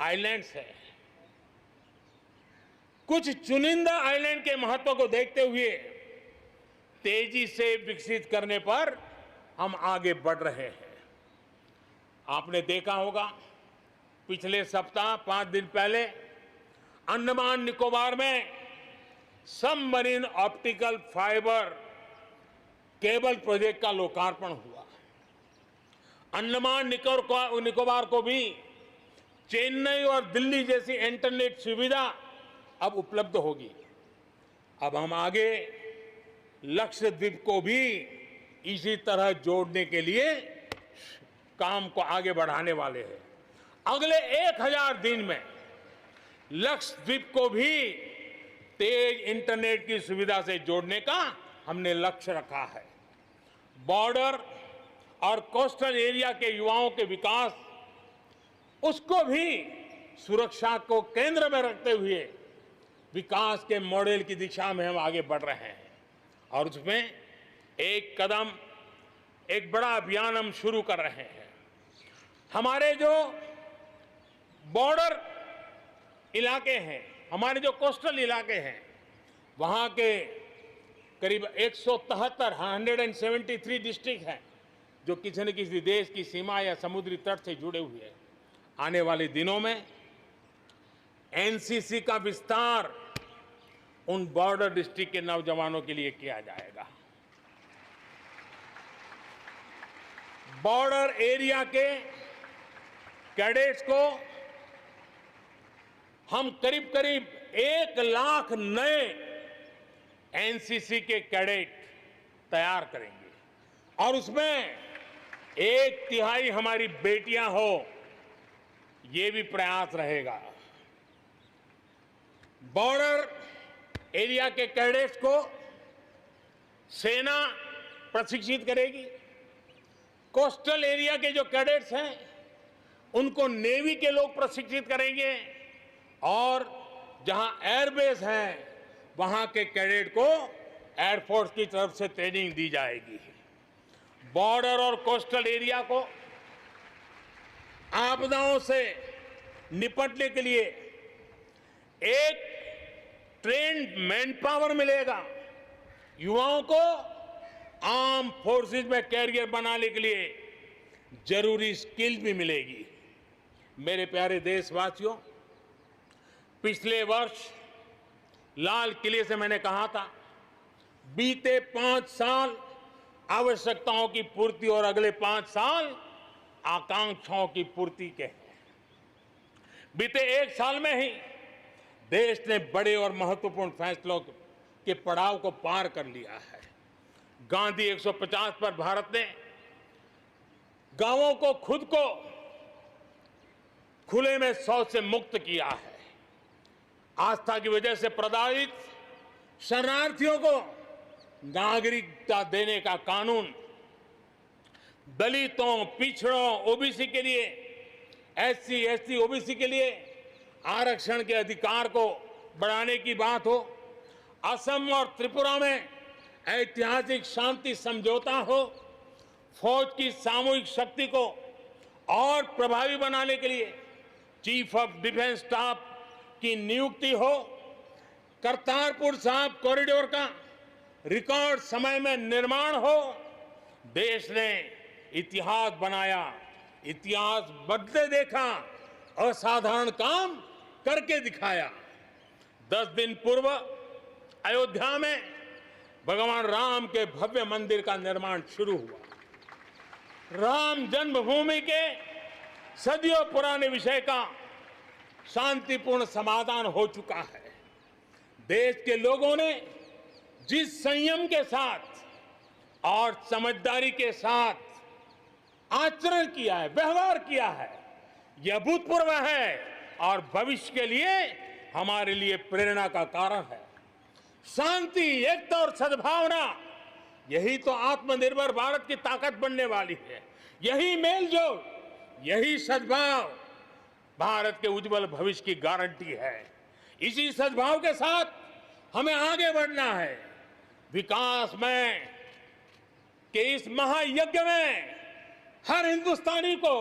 आइलैंड्स हैं। कुछ चुनिंदा आइलैंड के महत्व को देखते हुए तेजी से विकसित करने पर हम आगे बढ़ रहे हैं। आपने देखा होगा, पिछले सप्ताह 5 दिन पहले अंडमान निकोबार में submarine optical fibre cable project का लोकार्पण हुआ। अंडमान निकोबार को भी चेन्नई और दिल्ली जैसी इंटरनेट सुविधा अब उपलब्ध होगी। अब हम आगे लक्षद्वीप को भी इसी तरह जोड़ने के लिए काम को आगे बढ़ाने वाले हैं। अगले 1000 दिन में लक्षद्वीप को भी तेज इंटरनेट की सुविधा से जोड़ने का हमने लक्ष्य रखा है। बॉर्डर और कोस्टल एरिया के युवाओं के विकास, उसको भी सुरक्षा को केंद्र में रखते हुए विकास के मॉडल की दिशा में हम आगे बढ़ रहे हैं। और उसमें एक कदम, एक बड़ा अभियान हम शुरू कर रहे हैं। हमारे जो बॉर्डर इलाके हैं, हमारे जो कोस्टल इलाके हैं, वहां के करीब 173 डिस्ट्रिक्ट हैं जो किसी न किसी देश की सीमा या समुद्री तट से जुड़े हुए हैं। आने वाले दिनों में एनसीसी का विस्तार उन बॉर्डर डिस्ट्रिक्ट के नौजवानों के लिए किया जाएगा। बॉर्डर एरिया के कैडेट्स को हम करीब करीब 1 लाख नए एनसीसी के कैडेट तैयार करेंगे और उसमें 1/3 हमारी बेटियां हो, ये भी प्रयास रहेगा। बॉर्डर एरिया के कैडेट्स को सेना प्रशिक्षित करेगी। कोस्टल एरिया के जो कैडेट्स हैं उनको नेवी के लोग प्रशिक्षित करेंगे और जहां एयरबेस है वहां के कैडेट को एयरफोर्स की तरफ से ट्रेनिंग दी जाएगी। बॉर्डर और कोस्टल एरिया को आपदाओं से निपटने के लिए एक ट्रेन्ड मैन पावर मिलेगा। युवाओं को आर्म फोर्सेस में कैरियर बनाने के लिए जरूरी स्किल भी मिलेगी। मेरे प्यारे देशवासियों, पिछले वर्ष लाल किले से मैंने कहा था, बीते 5 साल आवश्यकताओं की पूर्ति और अगले 5 साल आकांक्षाओं की पूर्ति के हैं। बीते 1 साल में ही देश ने बड़े और महत्वपूर्ण फैसलों के पड़ाव को पार कर लिया है। गांधी 150 पर भारत ने गांवों को खुद को खुले में शौच से मुक्त किया है। आस्था की वजह से प्रताड़ित शरणार्थियों को नागरिकता देने का कानून, दलितों, पिछड़ों, ओबीसी के लिए, एससी, एसटी, ओबीसी के लिए आरक्षण के अधिकार को बढ़ाने की बात हो, असम और त्रिपुरा में ऐतिहासिक शांति समझौता हो, फौज की सामूहिक शक्ति को और प्रभावी बनाने के लिए चीफ ऑफ डिफेंस स्टाफ की नियुक्ति हो, करतारपुर साहिब कॉरिडोर का रिकॉर्ड समय में निर्माण हो, देश ने इतिहास बनाया, इतिहास बदले देखा, असाधारण काम करके दिखाया। 10 दिन पूर्व अयोध्या में भगवान राम के भव्य मंदिर का निर्माण शुरू हुआ। राम जन्मभूमि के सदियों पुराने विषय का शांतिपूर्ण समाधान हो चुका है। देश के लोगों ने जिस संयम के साथ और समझदारी के साथ आचरण किया है, व्यवहार किया है, यह अभूतपूर्व है और भविष्य के लिए हमारे लिए प्रेरणा का कारण है। शांति, एकता और सद्भावना, यही तो आत्मनिर्भर भारत की ताकत बनने वाली है। यही मेलजोल, यही सद्भाव भारत के उज्जवल भविष्य की गारंटी है। इसी सद्भाव के साथ हमें आगे बढ़ना है। विकास में के इस महायज्ञ में हर हिंदुस्तानी को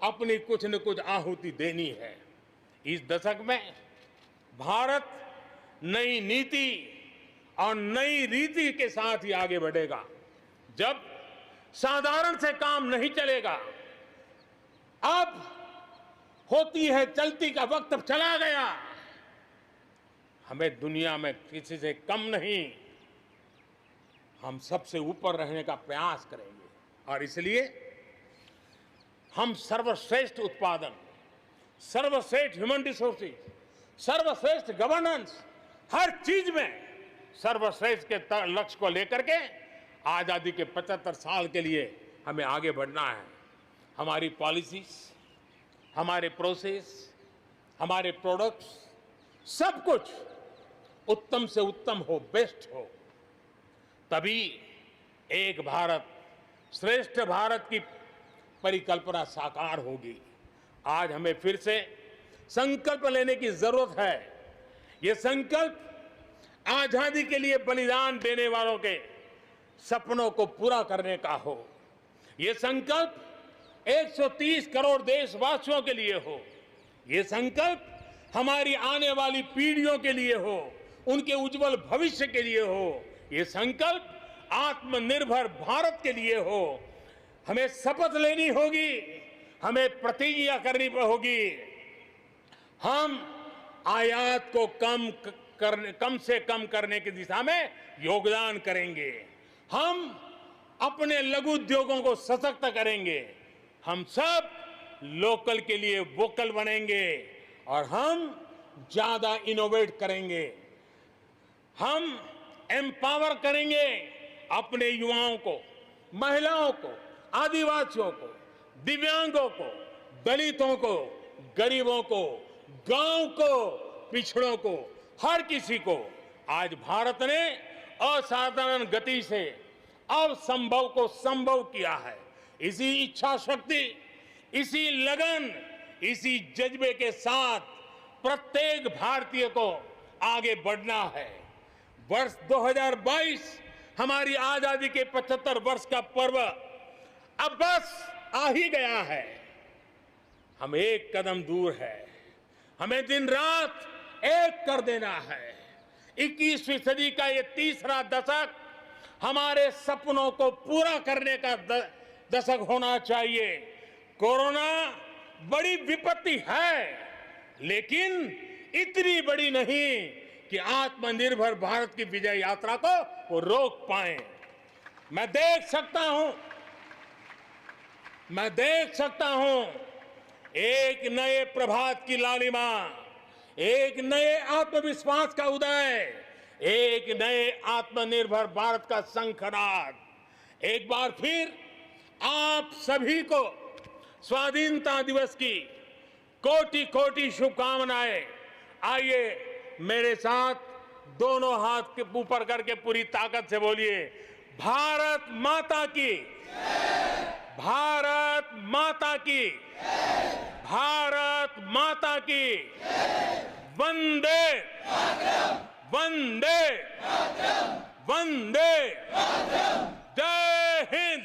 अपनी कुछ न कुछ आहुति देनी है। इस दशक में भारत नई नीति और नई रीति के साथ ही आगे बढ़ेगा। जब साधारण से काम नहीं चलेगा, अब होती है चलती का वक्त अब चला गया। हमें दुनिया में किसी से कम नहीं, हम सबसे ऊपर रहने का प्रयास करेंगे और इसलिए हम सर्वश्रेष्ठ उत्पादन, सर्वश्रेष्ठ ह्यूमन रिसोर्सेज, सर्वश्रेष्ठ गवर्नेंस, हर चीज में सर्वश्रेष्ठ के लक्ष्य को लेकर के आजादी के 75 साल के लिए हमें आगे बढ़ना है। हमारी पॉलिसीज, हमारे प्रोसेस, हमारे प्रोडक्ट्स, सब कुछ उत्तम से उत्तम हो, बेस्ट हो, तभी एक भारत श्रेष्ठ भारत की परिकल्पना साकार होगी। आज हमें फिर से संकल्प लेने की जरूरत है। ये संकल्प आजादी के लिए बलिदान देने वालों के सपनों को पूरा करने का हो। ये संकल्प 130 करोड़ देशवासियों के लिए हो। ये संकल्प हमारी आने वाली पीढ़ियों के लिए हो, उनके उज्जवल भविष्य के लिए हो। ये संकल्प आत्मनिर्भर भारत के लिए हो। हमें शपथ लेनी होगी, हमें प्रतिज्ञा करनी होगी। हम आयात को कम कम से कम करने की दिशा में योगदान करेंगे। हम अपने लघु उद्योगों को सशक्त करेंगे। हम सब लोकल के लिए वोकल बनेंगे और हम ज्यादा इनोवेट करेंगे। हम एम्पावर करेंगे अपने युवाओं को, महिलाओं को, आदिवासियों को, दिव्यांगों को, दलितों को, गरीबों को, गांव को, पिछड़ों को, हर किसी को। आज भारत ने असाधारण गति से असंभव को संभव किया है। इसी इच्छा शक्ति, इसी लगन, इसी जज्बे के साथ प्रत्येक भारतीय को आगे बढ़ना है। वर्ष 2022 हमारी आजादी के 75 वर्ष का पर्व अब बस आ ही गया है। हम एक कदम दूर है। हमें दिन रात एक कर देना है। 21वीं सदी का ये तीसरा दशक हमारे सपनों को पूरा करने का दशक होना चाहिए। कोरोना बड़ी विपत्ति है, लेकिन इतनी बड़ी नहीं कि आत्मनिर्भर भारत की विजय यात्रा को वो रोक पाए। मैं देख सकता हूं एक नए प्रभात की लालिमा, एक नए आत्मविश्वास का उदय, एक नए आत्मनिर्भर भारत का शंखनाद। एक बार फिर आप सभी को स्वाधीनता दिवस की कोटि कोटि शुभकामनाएं। आइए मेरे साथ दोनों हाथ के ऊपर करके पूरी ताकत से बोलिए, भारत माता की, भारत माता की, भारत माता की, वंदे वंदे वंदे, जय हिंद।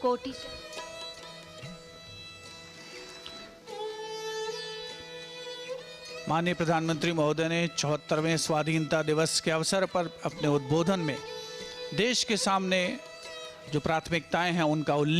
कोटि माननीय प्रधानमंत्री महोदय ने 74वें स्वाधीनता दिवस के अवसर पर अपने उद्बोधन में देश के सामने जो प्राथमिकताएं हैं उनका उल्लेख